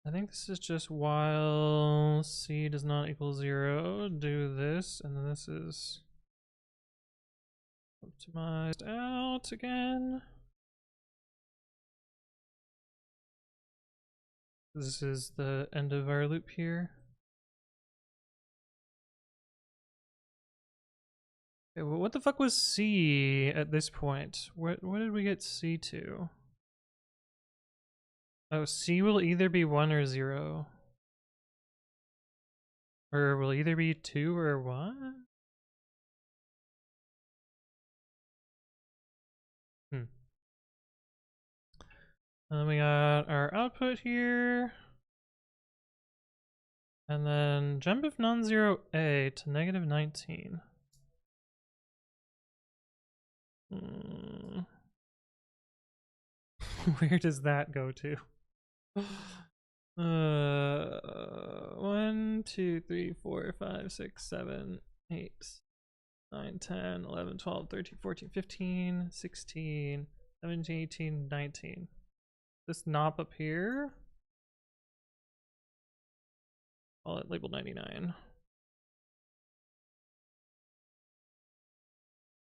Speaker 1: I think this is just while c does not equal 0, do this, and then this is optimized out again. This is the end of our loop here. Okay, well, what the fuck was C at this point? What did we get C to? Oh, C will either be 1 or 0. Or will either be 2 or 1? And then we got our output here. And then jump if non-zero A to -19. Where does that go to? 1, 2, 3, 4, 5, 6, 7, 8, 9, 10, 11, 12, 13, 14, 15, 16, 17, 18, 19. This knob up here, call it label 99.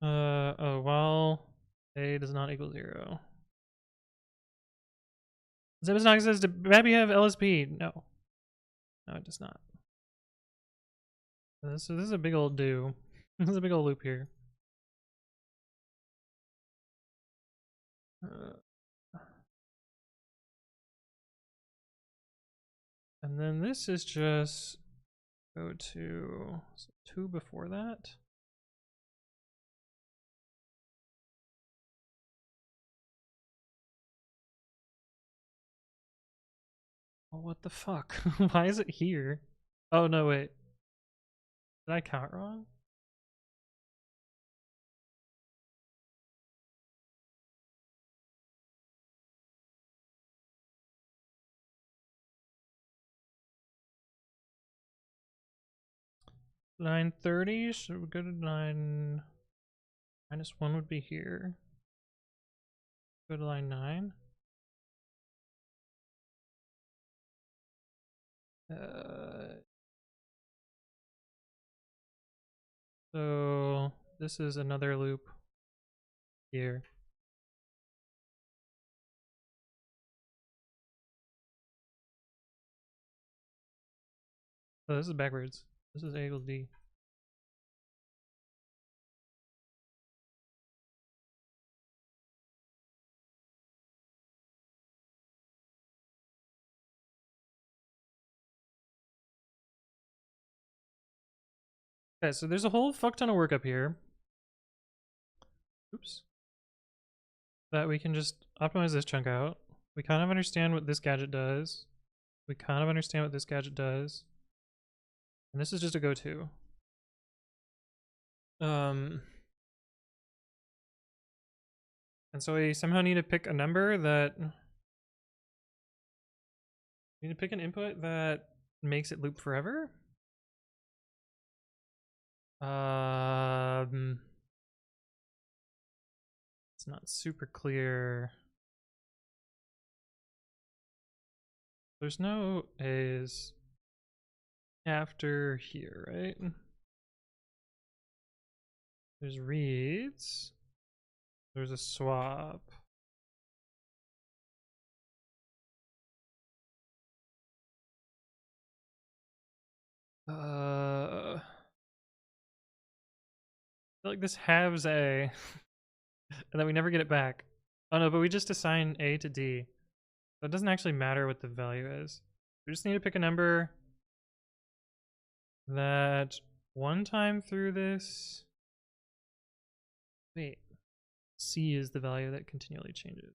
Speaker 1: Oh, well, A does not equal 0. Zebasnog says, did Babby have LSP? No. No, it does not. So this is a big old do. This is a big old loop here. And then this is just go to 2 before that. Oh, what the fuck? Why is it here? Oh, no, wait. Did I count wrong? $930, should we go to 9? -1 would be here. Go to line 9. So this is another loop here. Oh, this is backwards. This is A equals D. Okay, so there's a whole fuck ton of work up here. Oops. That we can just optimize this chunk out. We kind of understand what this gadget does. We kind of understand what this gadget does. And this is just a go-to. And so we somehow need to pick a number that... We need to pick an input that makes it loop forever. It's not super clear. There's no A's after here, right? There's reads. There's a swap. I feel like this halves A, and then we never get it back. Oh no, but we just assign A to D. So it doesn't actually matter what the value is. We just need to pick a number that one time through this... Wait. C is the value that continually changes.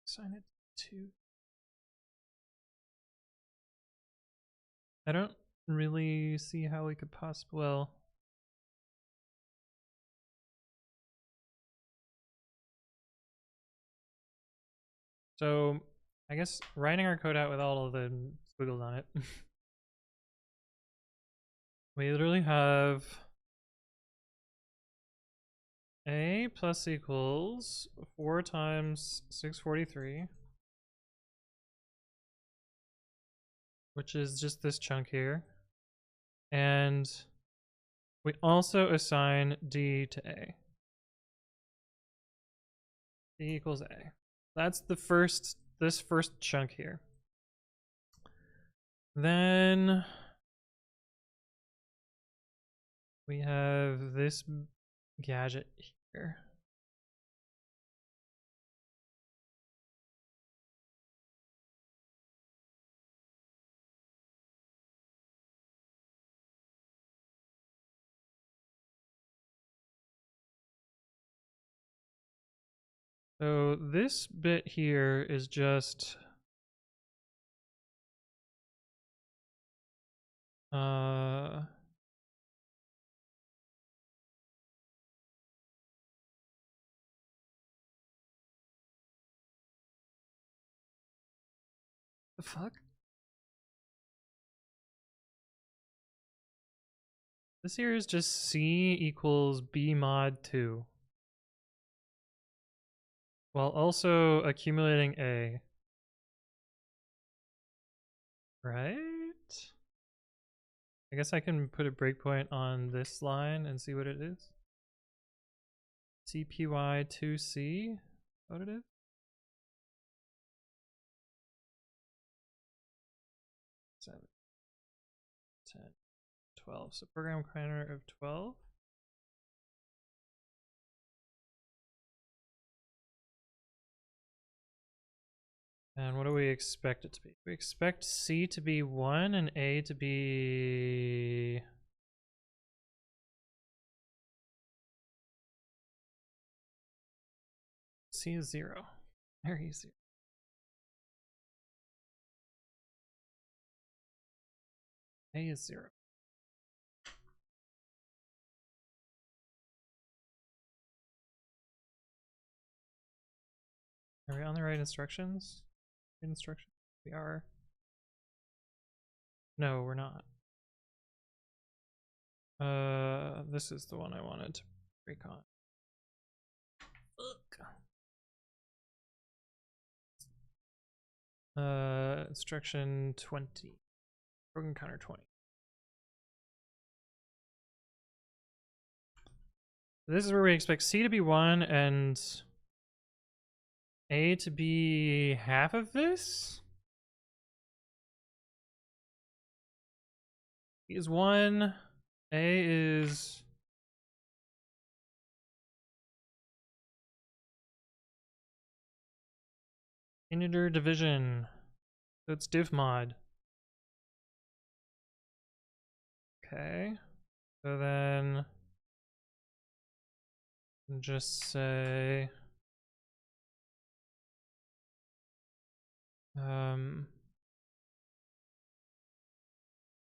Speaker 1: Assign it to... I don't really see how we could possibly... Well... So, I guess writing our code out with all of the squiggles on it. We literally have A plus equals 4 times 643, which is just this chunk here. And We also assign D to A. D equals A. That's the this first chunk here. Then we have this gadget here. So this bit here is just the fuck? This here is just C equals B mod 2. While also accumulating A. Right? I guess I can put a breakpoint on this line and see what it is. CPY2C, what it is? 7, 10, 12. So program counter of 12. And what do we expect it to be? We expect C to be 1 and A to be... C is 0. Very easy. A is 0. Are we on the right instructions? Instructions? We are. No, we're not. This is the one I wanted to break on. Instruction 20. Program counter 20. This is where we expect C to be 1 and A to be half of this? C is 1, A is... integer division. So it's div mod. Okay. So then just say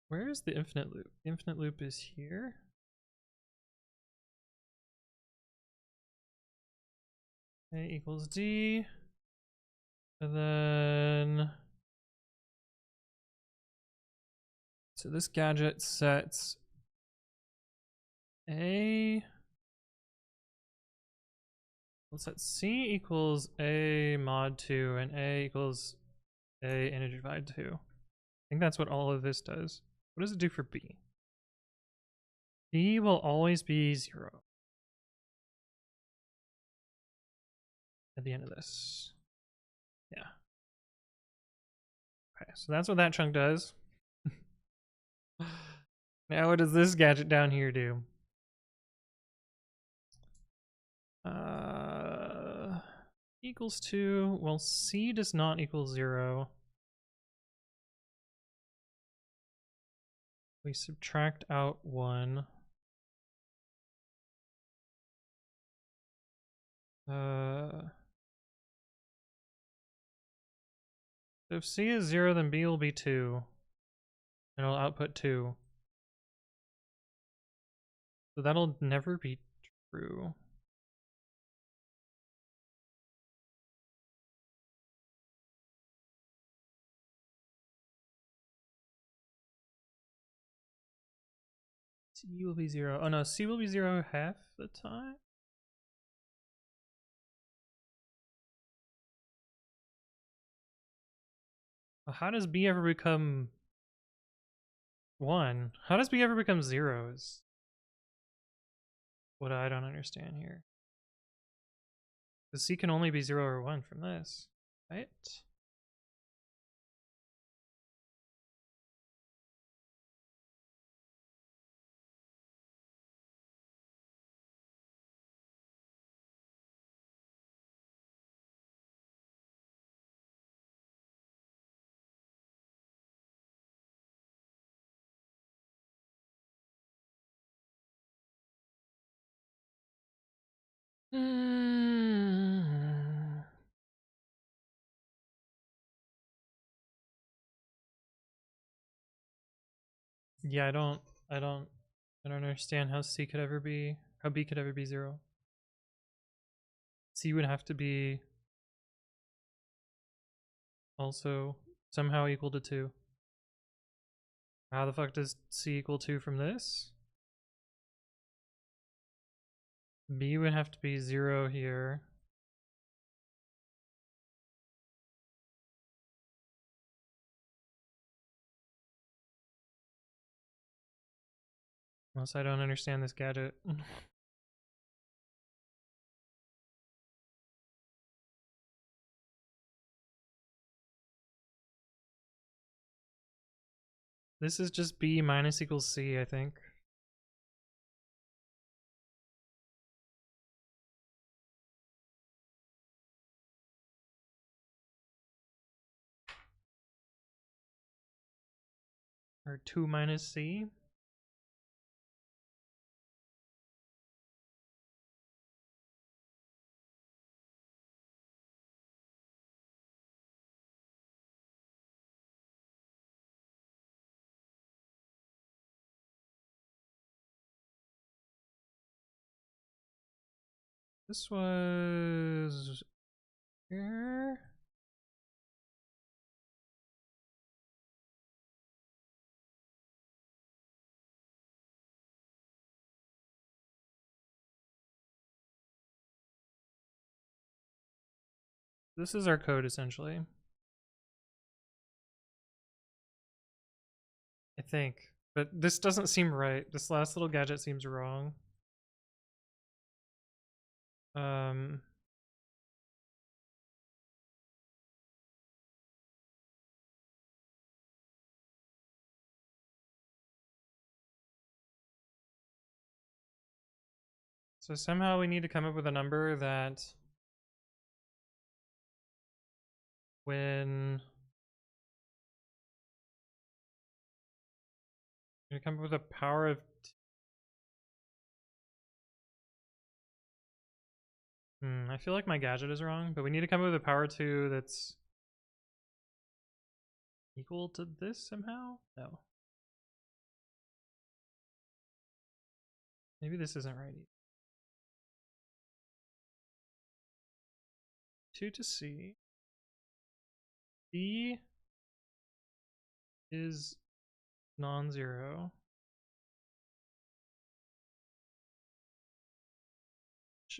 Speaker 1: where is the infinite loop? The infinite loop is here. A equals D. And then so this gadget sets A. Let's set C equals A mod 2 and A equals A integer divide 2. I think that's what all of this does. What does it do for B? B will always be 0 at the end of this. Yeah. Okay, so that's what that chunk does. Now what does this gadget down here do? Equals 2. Well, C does not equal 0. We subtract out 1. So if C is 0, then B will be 2. And it'll output 2. So that'll never be true. C will be 0. Oh no, C will be 0 half the time? Well, how does B ever become 1? How does B ever become 0? what I don't understand here. The C can only be 0 or 1 from this, right? Yeah, I don't understand how C could ever be, how B could ever be 0. C would have to be also somehow equal to 2. How the fuck does C equal 2 from this? B would have to be 0 here. Unless I don't understand this gadget. This is just B minus equals C, I think. Or 2 minus C. This was here. This is our code essentially. I think. But this doesn't seem right. This last little gadget seems wrong. So somehow we need to come up with a number that when we come up with a power of I feel like my gadget is wrong, but we need to come up with a power 2 that's equal to this somehow? No. Maybe this isn't right either. 2 to C. B is non-zero.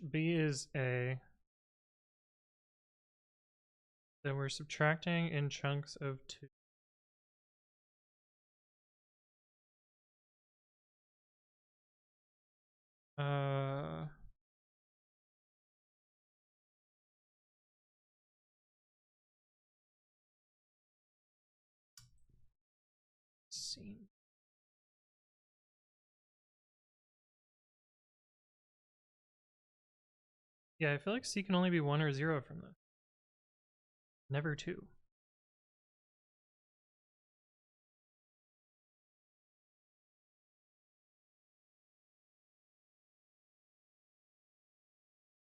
Speaker 1: B is A. Then we're subtracting in chunks of 2. C. Yeah, I feel like C can only be 1 or 0 from this. Never 2.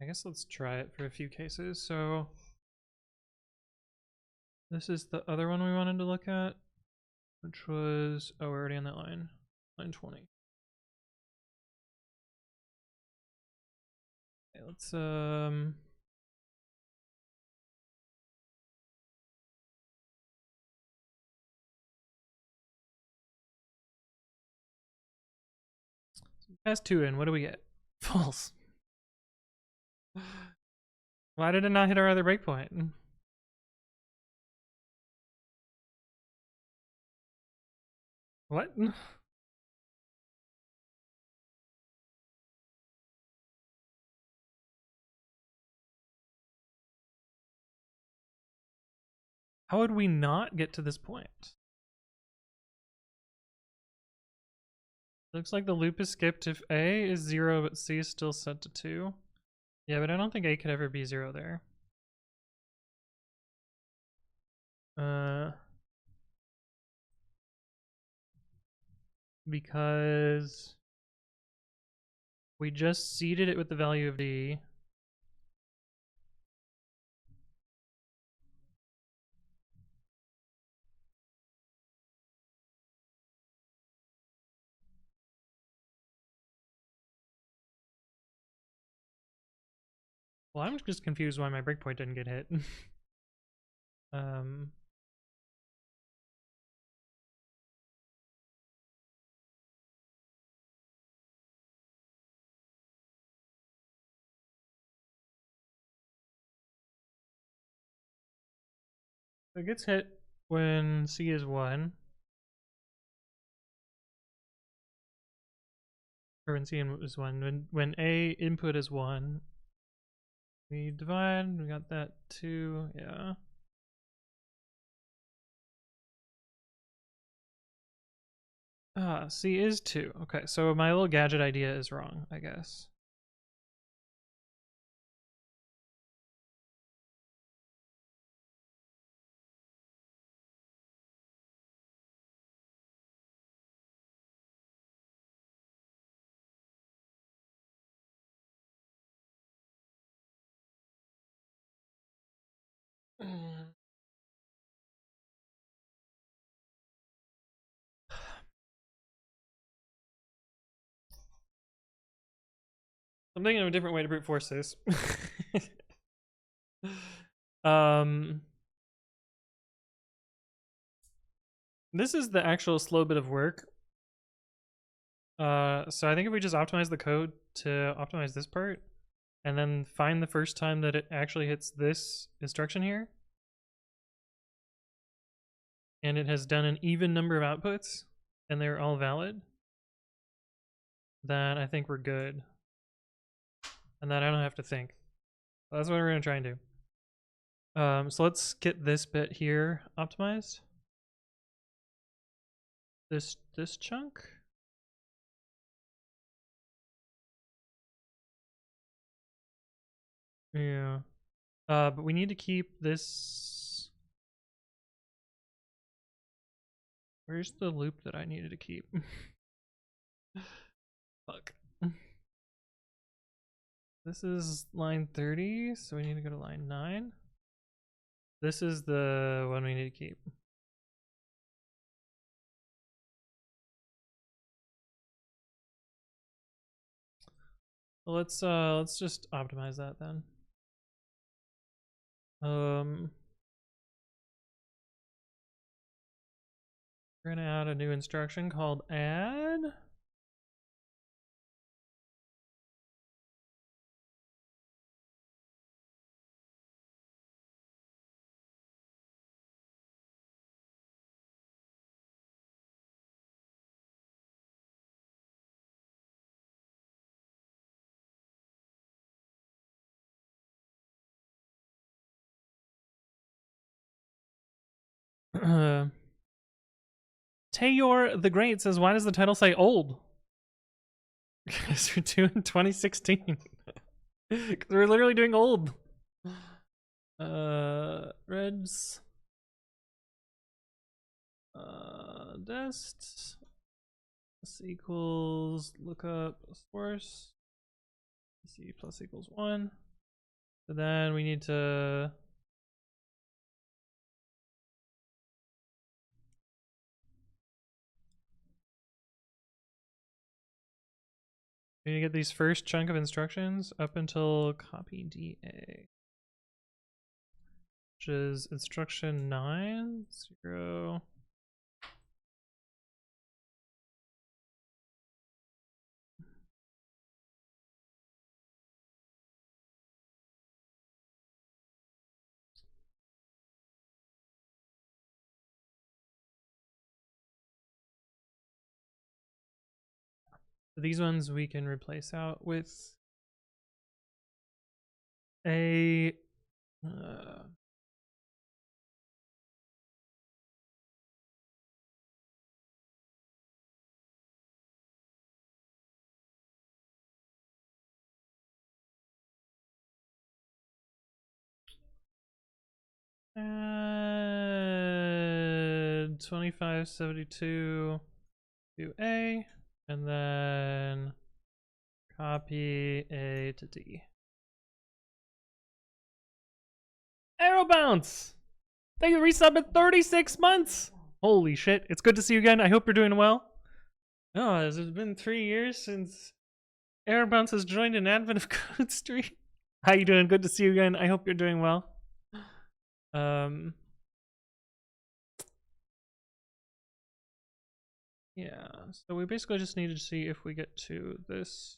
Speaker 1: I guess let's try it for a few cases. So this is the other one we wanted to look at, which was, oh, we're already on that line. Line 20. Okay, let's pass 2 in. What do we get? False. Why did it not hit our other breakpoint? What? How would we not get to this point? Looks like the loop is skipped if A is 0 but C is still set to 2. Yeah, but I don't think A could ever be 0 there. Because we just seeded it with the value of D. Well, I'm just confused why my breakpoint didn't get hit. It gets hit when C is 1. Or when C input is 1. When A input is 1. We divide, we got that 2, yeah. C is 2. Okay, so my little gadget idea is wrong, I guess. I'm thinking of a different way to brute force this. This is the actual slow bit of work. So I think if we just optimize the code to optimize this part, and then find the first time that it actually hits this instruction here, and it has done an even number of outputs, and they're all valid, then I think we're good. And then I don't have to think. That's what we're gonna try and do. So let's get this bit here optimized. This chunk. Yeah. But we need to keep this. Where's the loop that I needed to keep? Fuck. This is line 30, so we need to go to line 9. This is the one we need to keep. Well, let's just optimize that then. We're gonna add a new instruction called add. Tayor the Great says, why does the title say old? Because we're doing 2016. Because we're literally doing old. Reds. Dest. This equals lookup source. C plus equals 1. So then we need to get these first chunk of instructions up until copy DA, which is instruction 9, 0. These ones we can replace out with a add 2572 to A, and then copy A to D. Arrow bounce! Thank you, resub at 36 months! Holy shit, it's good to see you again. I hope you're doing well. Oh, has it been 3 years since Arrow Bounce has joined an Advent of Code stream? How you doing? Good to see you again. I hope you're doing well. Yeah, so we basically just need to see if we get to this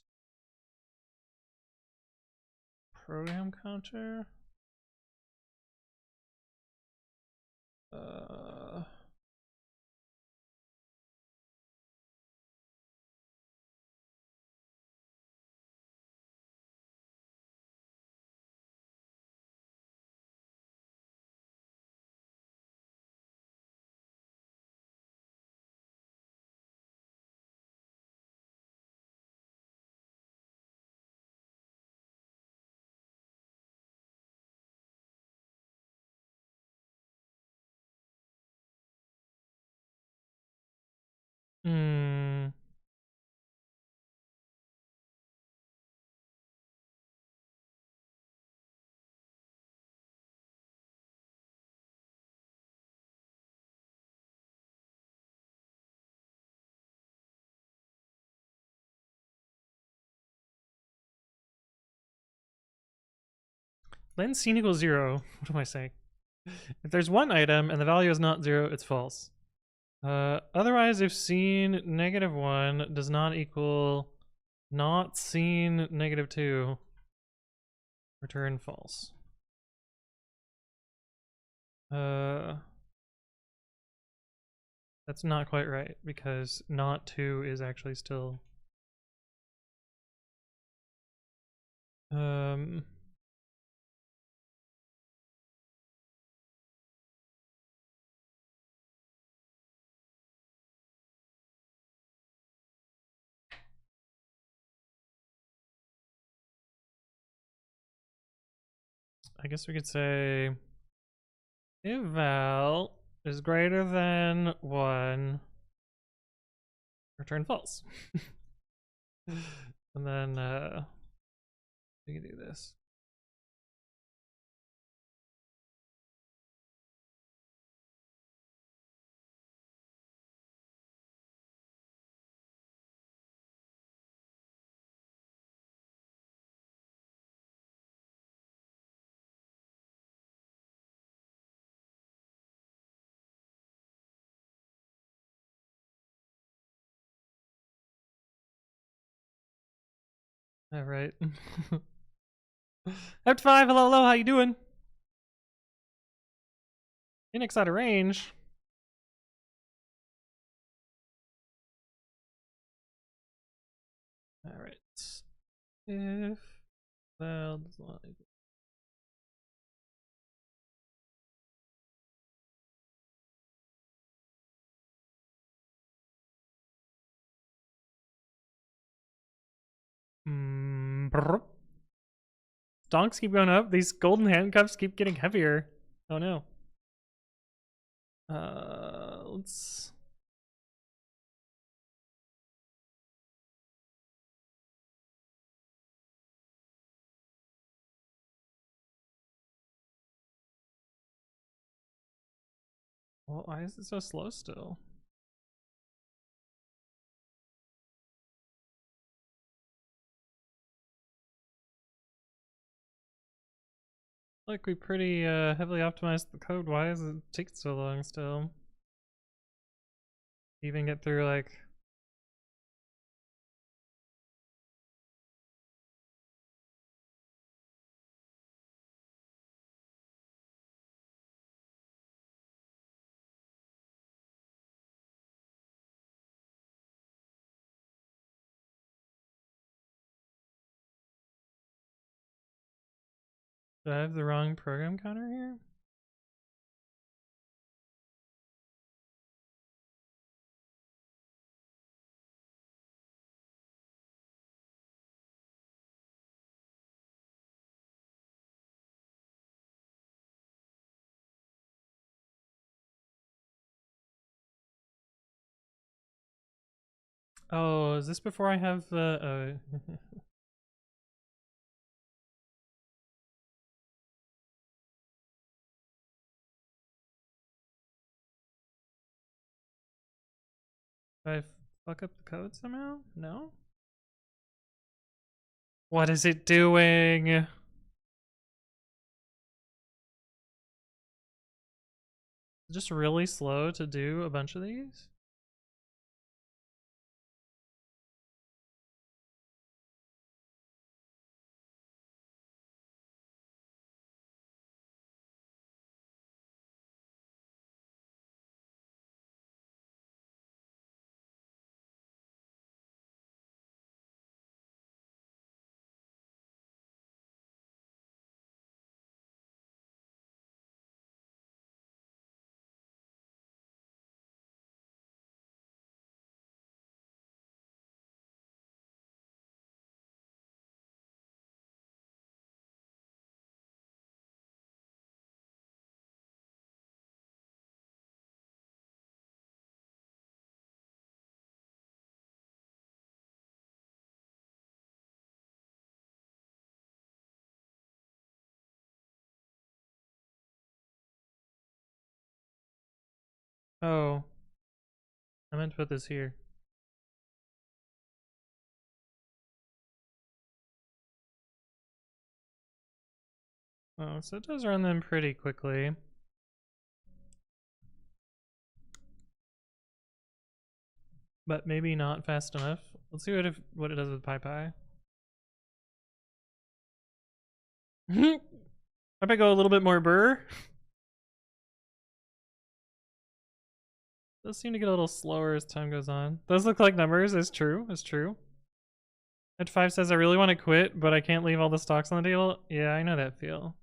Speaker 1: program counter. Lens scene equals 0. What am I saying? If there's one item and the value is not 0, it's false. Otherwise, if scene -1 does not equal not scene -2, return false. That's not quite right, because not 2 is actually still I guess we could say if val is greater than 1, return false. And then we can do this. All right. F5, hello, hello, how you doing? Phoenix out of range. All right. If val does not equal Donks keep going up. These golden handcuffs keep getting heavier. Oh no. Let's. Well, why is it so slow still? Like we pretty heavily optimized the code. Why is it taking so long still? Even get through like. Do I have the wrong program counter here? Oh, is this before I have the... Did I fuck up the code somehow? No? What is it doing? Is it just really slow to do a bunch of these? Oh, I meant to put this here. Oh, so it does run them pretty quickly. But maybe not fast enough. Let's see what it does with PyPy. I go a little bit more burr. Those seem to get a little slower as time goes on. Those look like numbers. It's true. It's true. Ed 5 says, I really want to quit, but I can't leave all the stocks on the table. Yeah, I know that feel.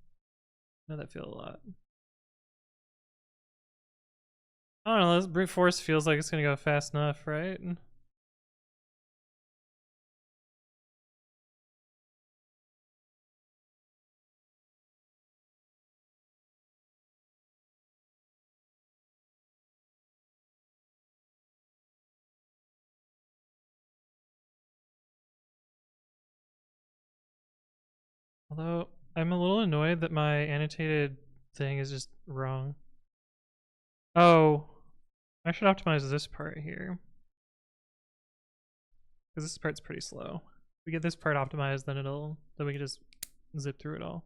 Speaker 1: I know that feel a lot. I don't know. This brute force feels like it's going to go fast enough, right? Although, I'm a little annoyed that my annotated thing is just wrong. Oh, I should optimize this part here. Because this part's pretty slow. If we get this part optimized, then we can just zip through it all.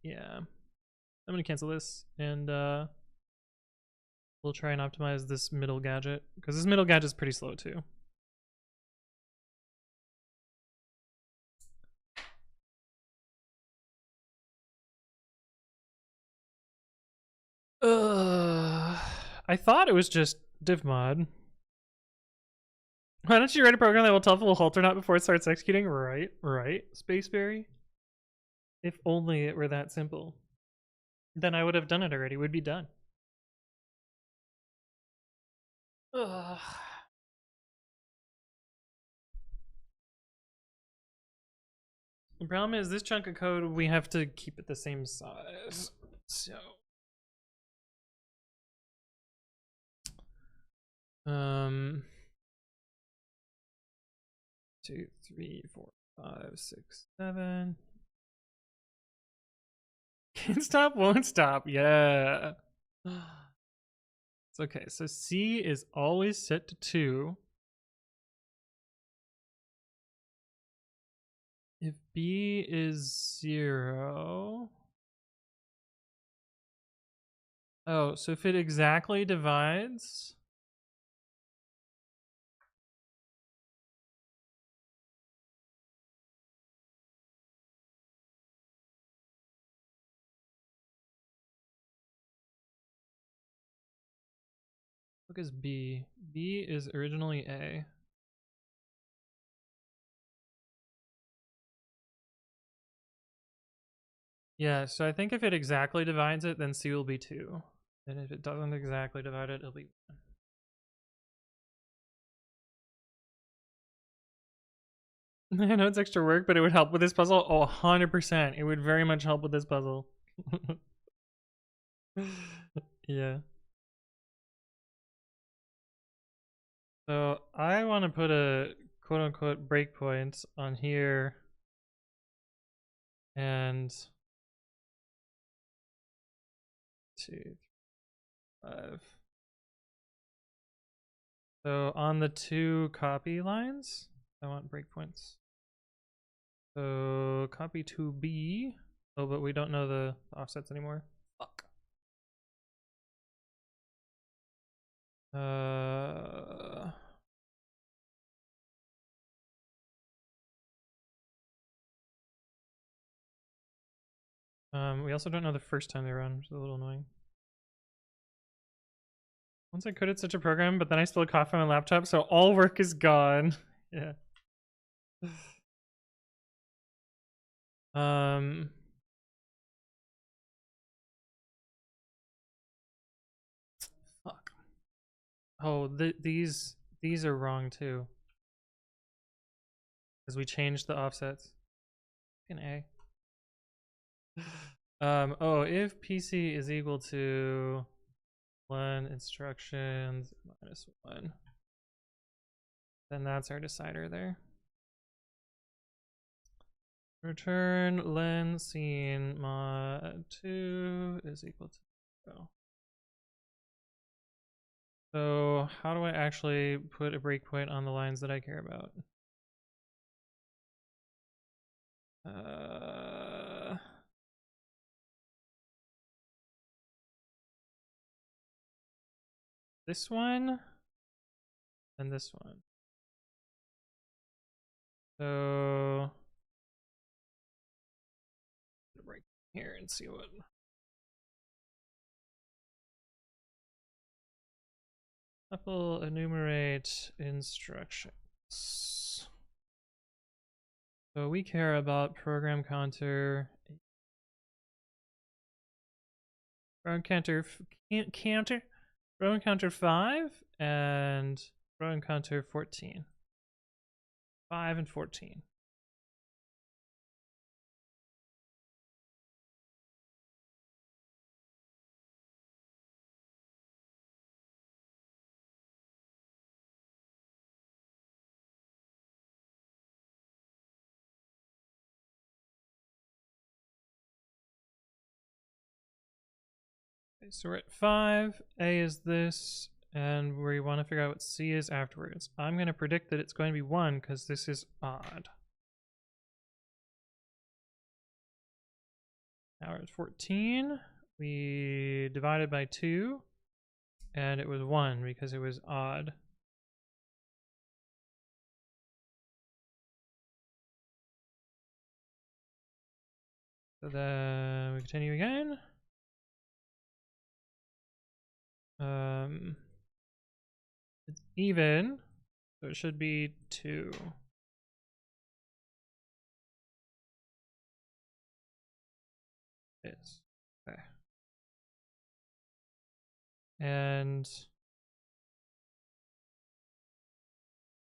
Speaker 1: Yeah. I'm gonna cancel this and we'll try and optimize this middle gadget. Because this middle gadget's pretty slow too. I thought it was just div mod. Why don't you write a program that will tell if it will halt or not before it starts executing? Right, Spaceberry. If only it were that simple. Then I would have done it already. We'd be done. Ugh. The problem is this chunk of code, we have to keep it the same size. So. 2, 3, 4, 5, 6, 7. Can't stop, won't stop. Yeah. It's okay. So C is always set to 2. If B is 0. Oh, so if it exactly divides. What is B? B is originally A. Yeah, so I think if it exactly divides it, then C will be 2. And if it doesn't exactly divide it, it'll be 1. I know it's extra work, but it would help with this puzzle. Oh, 100%. It would very much help with this puzzle. Yeah. So I want to put a quote unquote breakpoint on here and 2, 5. So on the 2 copy lines, I want breakpoints. So copy 2B. Oh, but we don't know the offsets anymore. Fuck. We also don't know the first time they run, which is a little annoying. Once I coded such a program, but then I spilled coffee on my laptop, so all work is gone. Yeah. Fuck. Oh, these are wrong too. Because we changed the offsets. Fucking A. Oh, if PC is equal to 1 instructions minus 1, then that's our decider there. Return len scene mod 2 is equal to 0. So how do I actually put a breakpoint on the lines that I care about? This one and this one. So right here and see what. Tuple enumerate instructions. So we care about program counter. Program counter program counter 5 and program counter 14. 5 and 14. Okay, so we're at 5. A is this, and we want to figure out what C is afterwards. I'm going to predict that it's going to be 1 because this is odd. Now we're at 14. We divided by 2, and it was 1 because it was odd. So then we continue again. It's even, so it should be 2. Is okay. And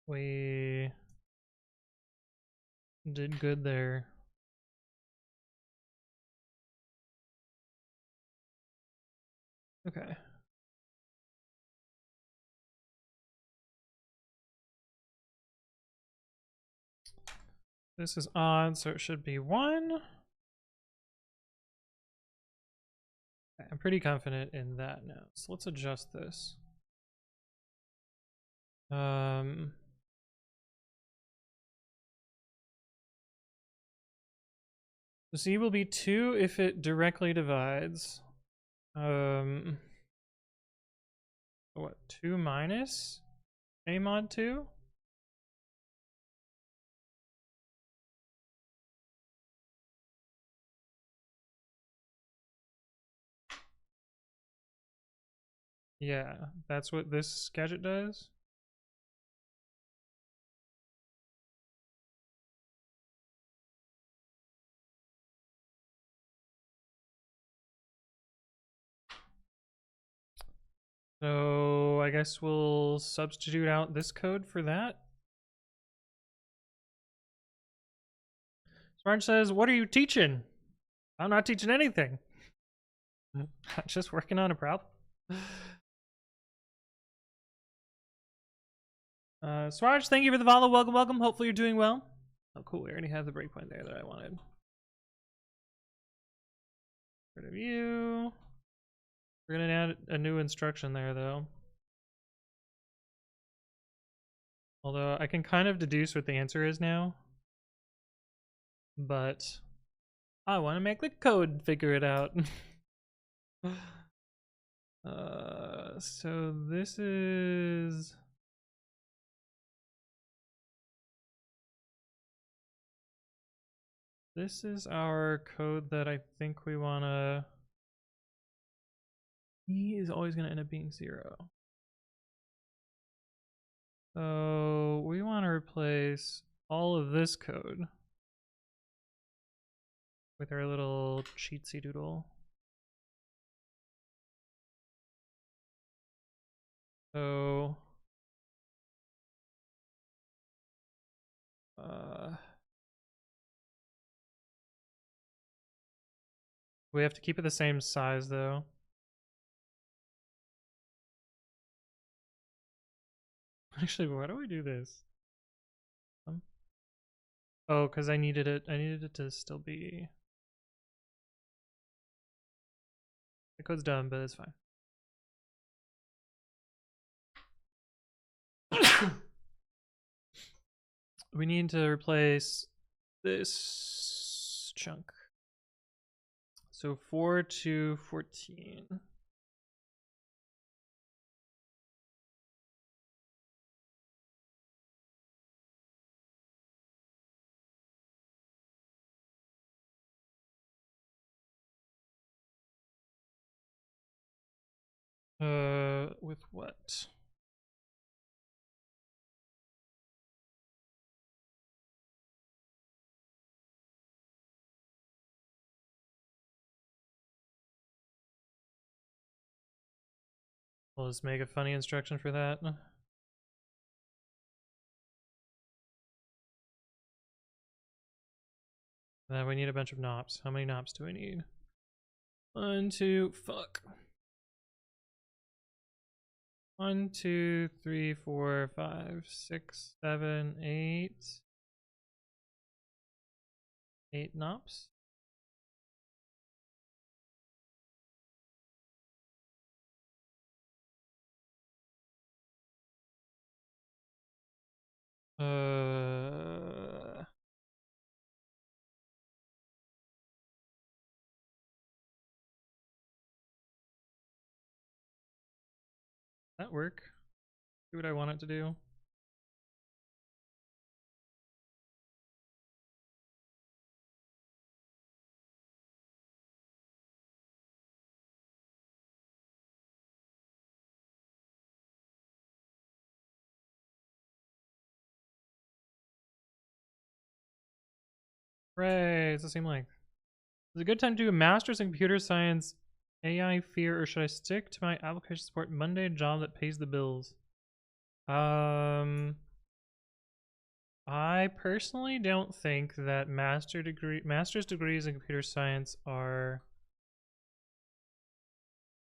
Speaker 1: we did good there. Okay. This is odd, so it should be 1. Okay, I'm pretty confident in that now. So let's adjust this. The C will be 2 if it directly divides. What, 2 minus A mod 2? Yeah, that's what this gadget does. So I guess we'll substitute out this code for that. Smart says, what are you teaching? I'm not teaching anything. I'm just working on a problem. Swaraj, thank you for the follow. Welcome, welcome. Hopefully you're doing well. Oh, cool. We already have the breakpoint there that I wanted. Rid of you. We're gonna add a new instruction there, though. Although I can kind of deduce what the answer is now. But I want to make the code figure it out. So this is... This is our code that I think we want to... E is always going to end up being 0. So we want to replace all of this code with our little cheatsy doodle. So we have to keep it the same size though. Actually, why do we do this? Oh, because I needed it to still be... The code's done, but it's fine. We need to replace this chunk. So 4 to 14. With what? We'll just make a funny instruction for that. Then we need a bunch of knobs. How many knobs do we need? 1, 2, fuck. 1, 2, 3, 4, 5, 6, 7, 8. 8 knobs. That work? Do what I want it to do. Hooray, it's the same length. Is it a good time to do a master's in computer science, AI fear, or should I stick to my application support Monday job that pays the bills? I personally don't think that master's degrees in computer science are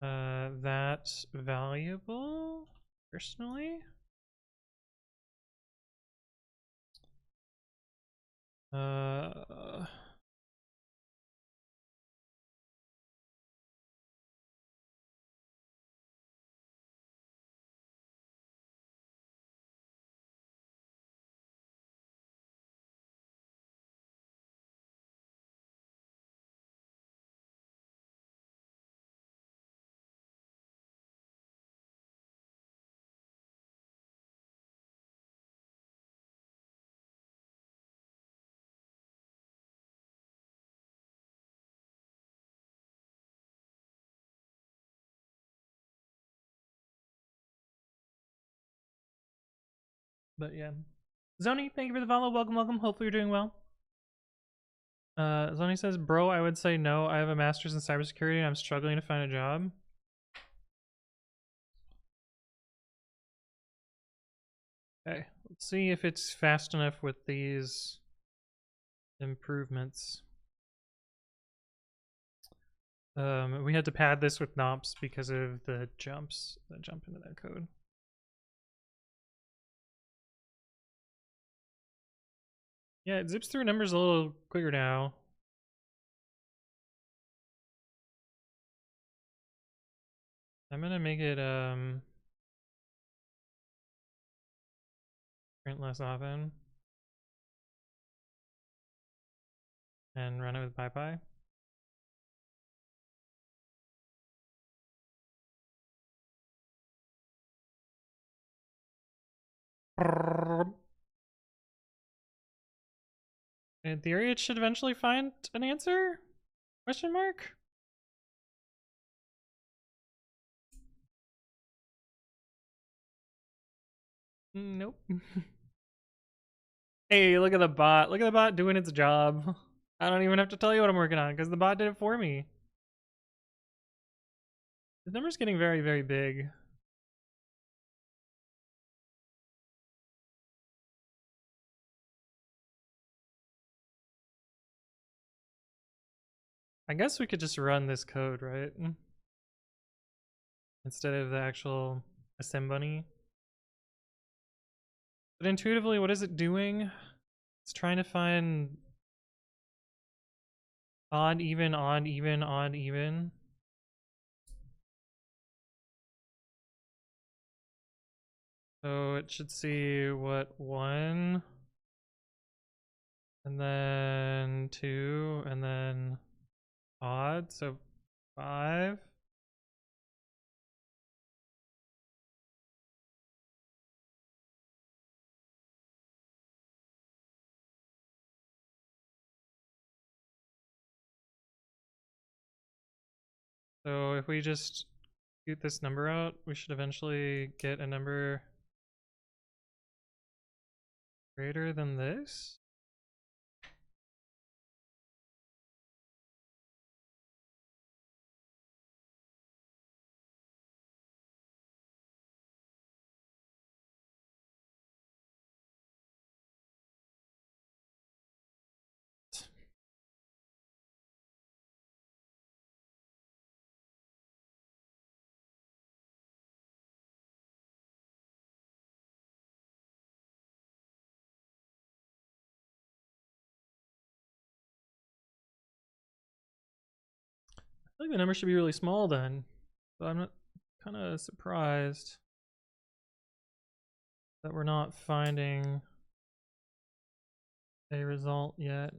Speaker 1: that valuable, personally. But yeah. Zoni, thank you for the follow. Welcome, welcome. Hopefully you're doing well. Zoni says, bro, I would say no. I have a master's in cybersecurity and I'm struggling to find a job. Okay, let's see if it's fast enough with these improvements. We had to pad this with knobs because of the jumps that jump into their code. Yeah, it zips through numbers a little quicker now. I'm gonna make it print less often and run it with PyPy. In theory, it should eventually find an answer? Question mark? Nope. Hey, look at the bot. Look at the bot doing its job. I don't even have to tell you what I'm working on because the bot did it for me. The number's getting very, very big. I guess we could just run this code, right? Instead of the actual assembly. But intuitively, what is it doing? It's trying to find odd, even, odd, even, odd, even. So it should see what 1, and then 2, and then odd, so 5. So if we just shoot this number out, we should eventually get a number greater than this. I think the number should be really small then. So I'm not kind of surprised that we're not finding a result yet.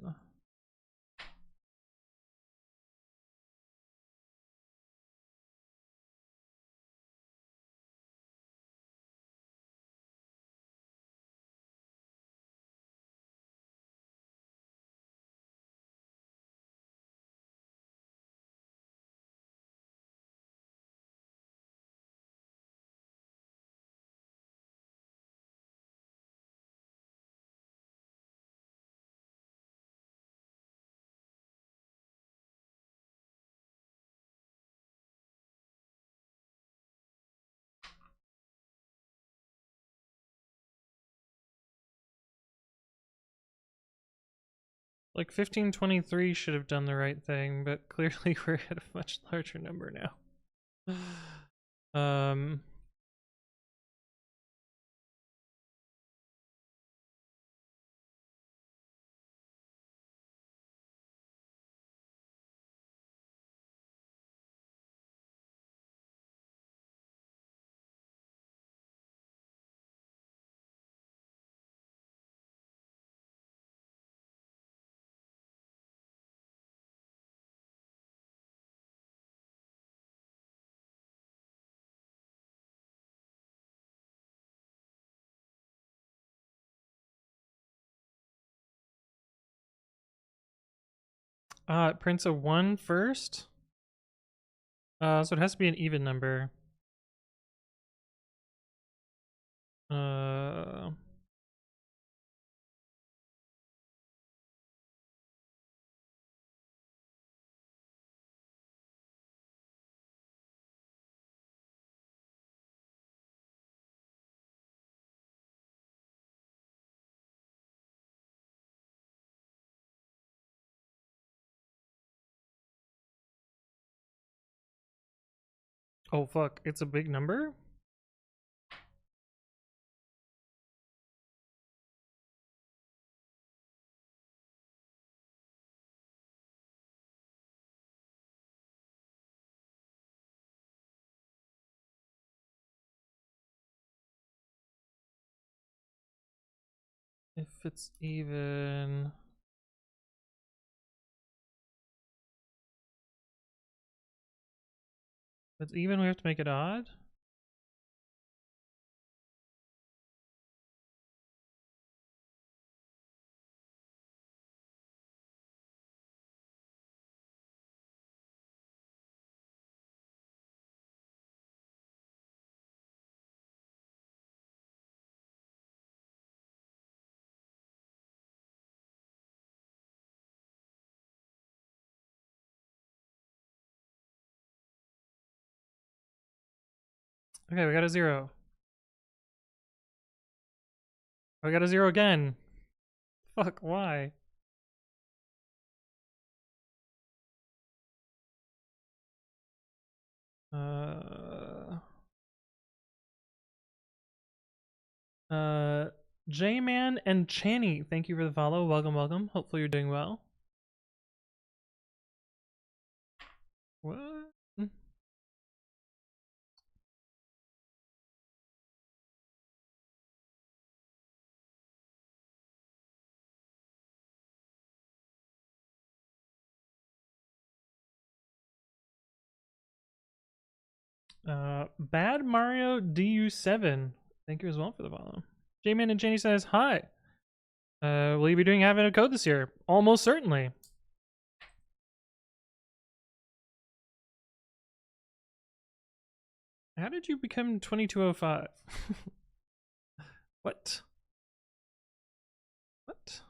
Speaker 1: Like 1523 should have done the right thing, but clearly we're at a much larger number now. It prints a 1 first. So it has to be an even number. Oh fuck, it's a big number? If it's even. If it's even, we have to make it odd? Okay, we got a 0. We got a 0 again. Fuck, why? J-Man and Channy, thank you for the follow. Welcome, welcome. Hopefully you're doing well. What? Bad Mario DU7, thank you as well for the follow. J-Man and Channy says, hi. Will you be doing Advent of Code this year? Almost certainly. How did you become 2205? What? What?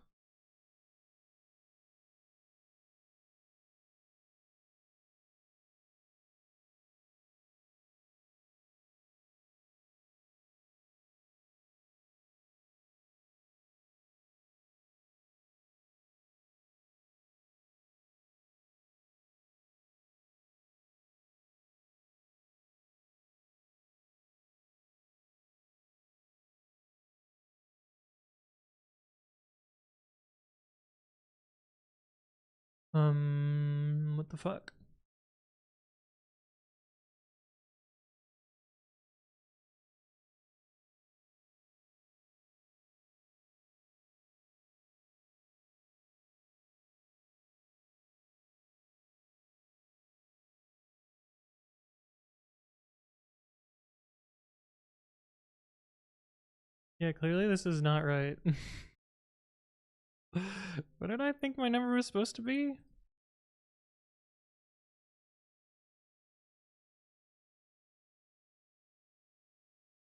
Speaker 1: What the fuck? Yeah, clearly this is not right. What did I think my number was supposed to be?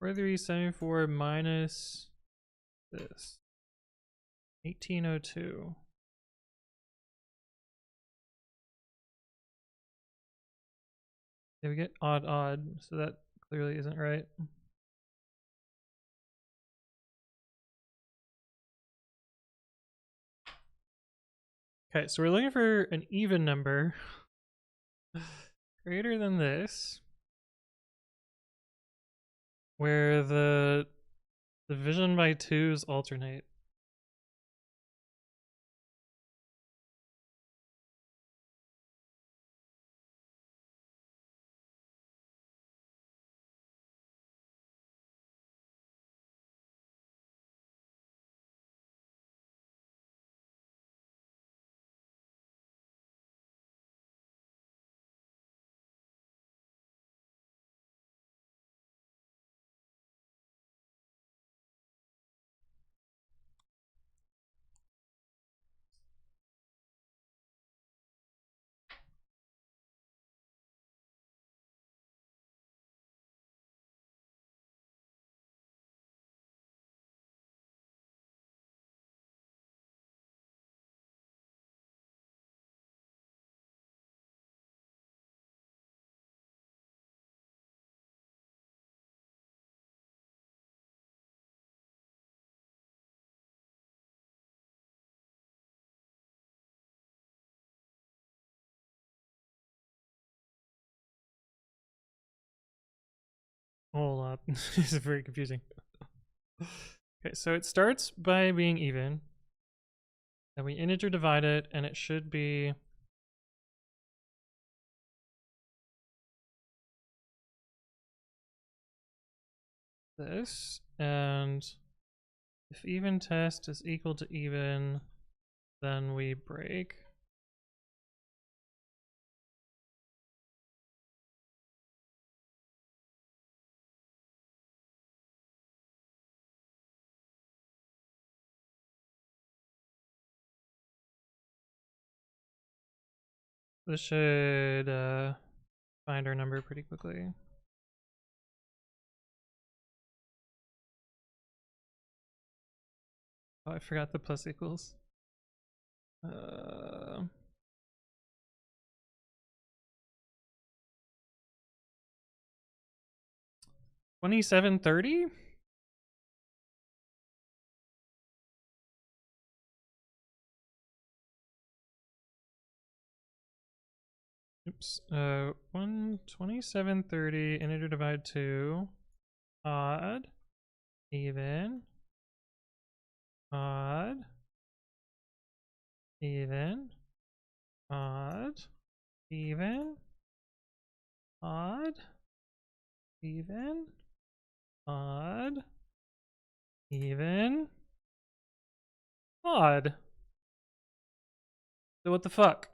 Speaker 1: 4374 minus this. 1802. Yeah, we get odd odd, so that clearly isn't right. Okay, so we're looking for an even number greater than this, where the division by 2's alternate. Hold up. This is very confusing. Okay, so it starts by being even. And we integer divide it, and it should be this, and If even test is equal to even, then we break. This should find our number pretty quickly. Oh, I forgot the plus equals. 2730? Oops. 2730 integer divide 2. Odd. Even. Odd. Even. Odd. Even. Odd. Even. Odd. Even. Odd. So what the fuck?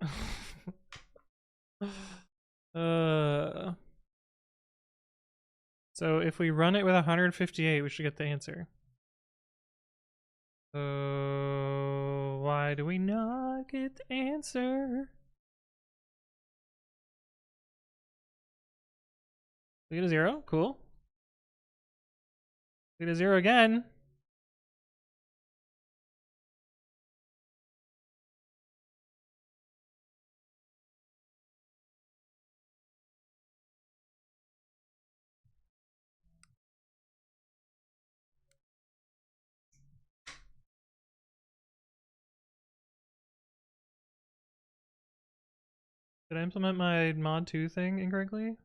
Speaker 1: So if we run it with 158, we should get the answer. So why do we not get the answer? We get a 0, cool. We get a 0 again. Did I implement my mod 2 thing incorrectly?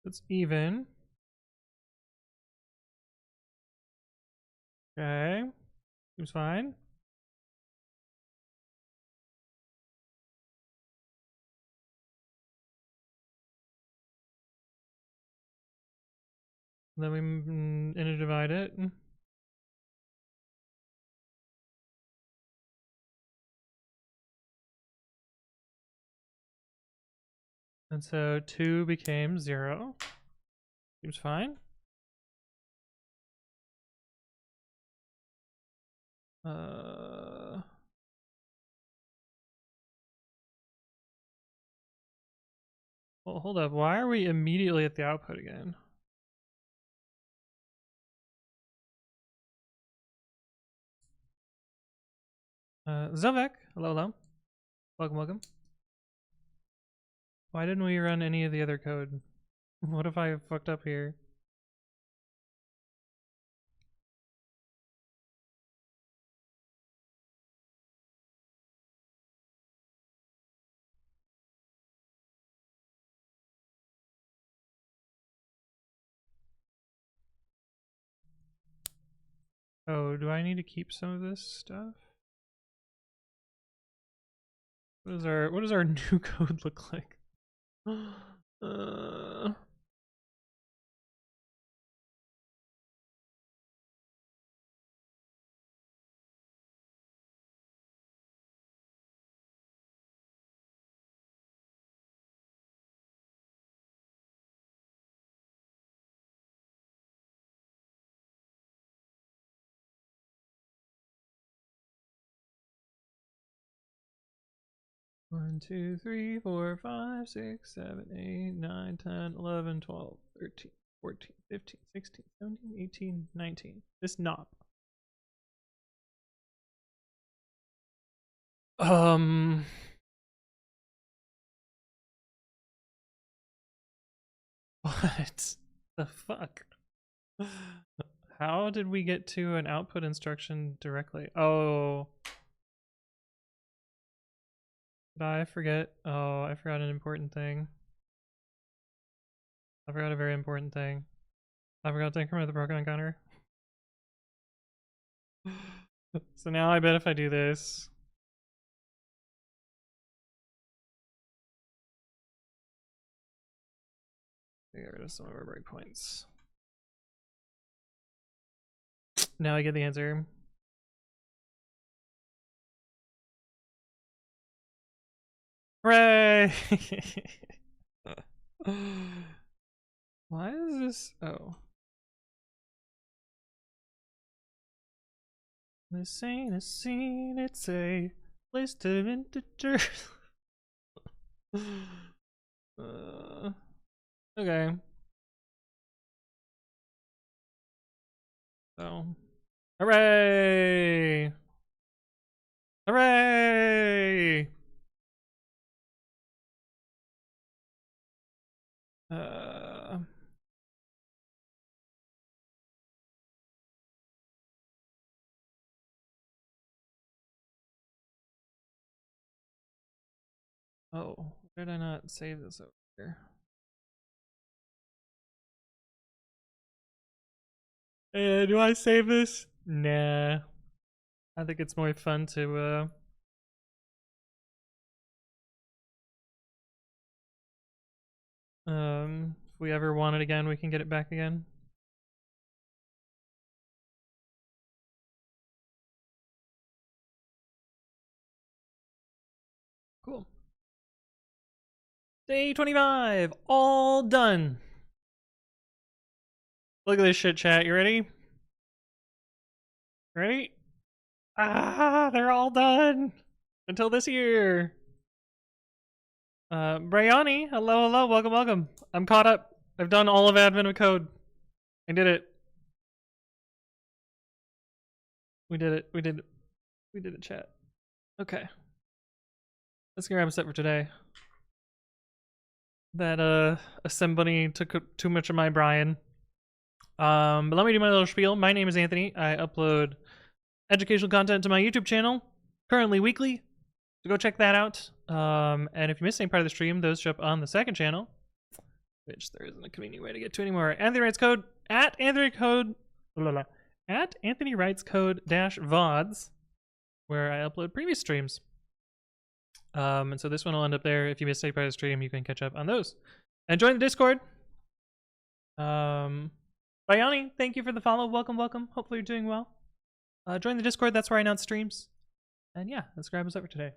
Speaker 1: It's even. Okay. Seems fine. Then we integer divide it. And so 2 became 0. Seems fine. Well, hold up. Why are we immediately at the output again? Zelvek, hello, hello. Welcome, welcome. Why didn't we run any of the other code? What if I fucked up here? Oh, do I need to keep some of this stuff? What does our new code look like? uh 1, 2, 3, 4, 5, 6, 7, 8, 9, 10, 11, 12, 13, 14, 15, 16, 17, 18, 19. This knob. What the fuck? How did we get to an output instruction directly? Oh. Did I forget? Oh, I forgot an important thing. I forgot a very important thing. I forgot to increment the broken encounter. So now I bet if I do this. Get rid of some of our breakpoints. Now I get the answer. Hooray! Why is this? Oh. This ain't a scene, it's a list of integers. Okay. So, hooray! Hooray! Oh, why did I not save this over here? Do I save this? Nah. I think it's more fun to if we ever want it again, we can get it back again. Cool. Day 25, all done. Look at this shit, chat. You ready? Ready? Ah, they're all done until this year. Brayani, hello, welcome. I'm caught up. I've done all of admin of code. I did it. We did it, chat. Okay. Let's grab a set for today. That assembly took too much of my Brian. But let me do my little spiel. My name is Anthony. I upload educational content to my YouTube channel, currently weekly. So go check that out. And if you missed any part of the stream, those show up on the second channel, which there isn't a convenient way to get to anymore. Anthony Writes Code at Anthony Writes Code-vods, where I upload previous streams. And so this one will end up there. If you missed any part of the stream, you can catch up on those. And join the Discord. Bayani, thank you for the follow. Welcome. Hopefully you're doing well. Join the Discord. That's where I announce streams. And yeah, let's grab us up for today.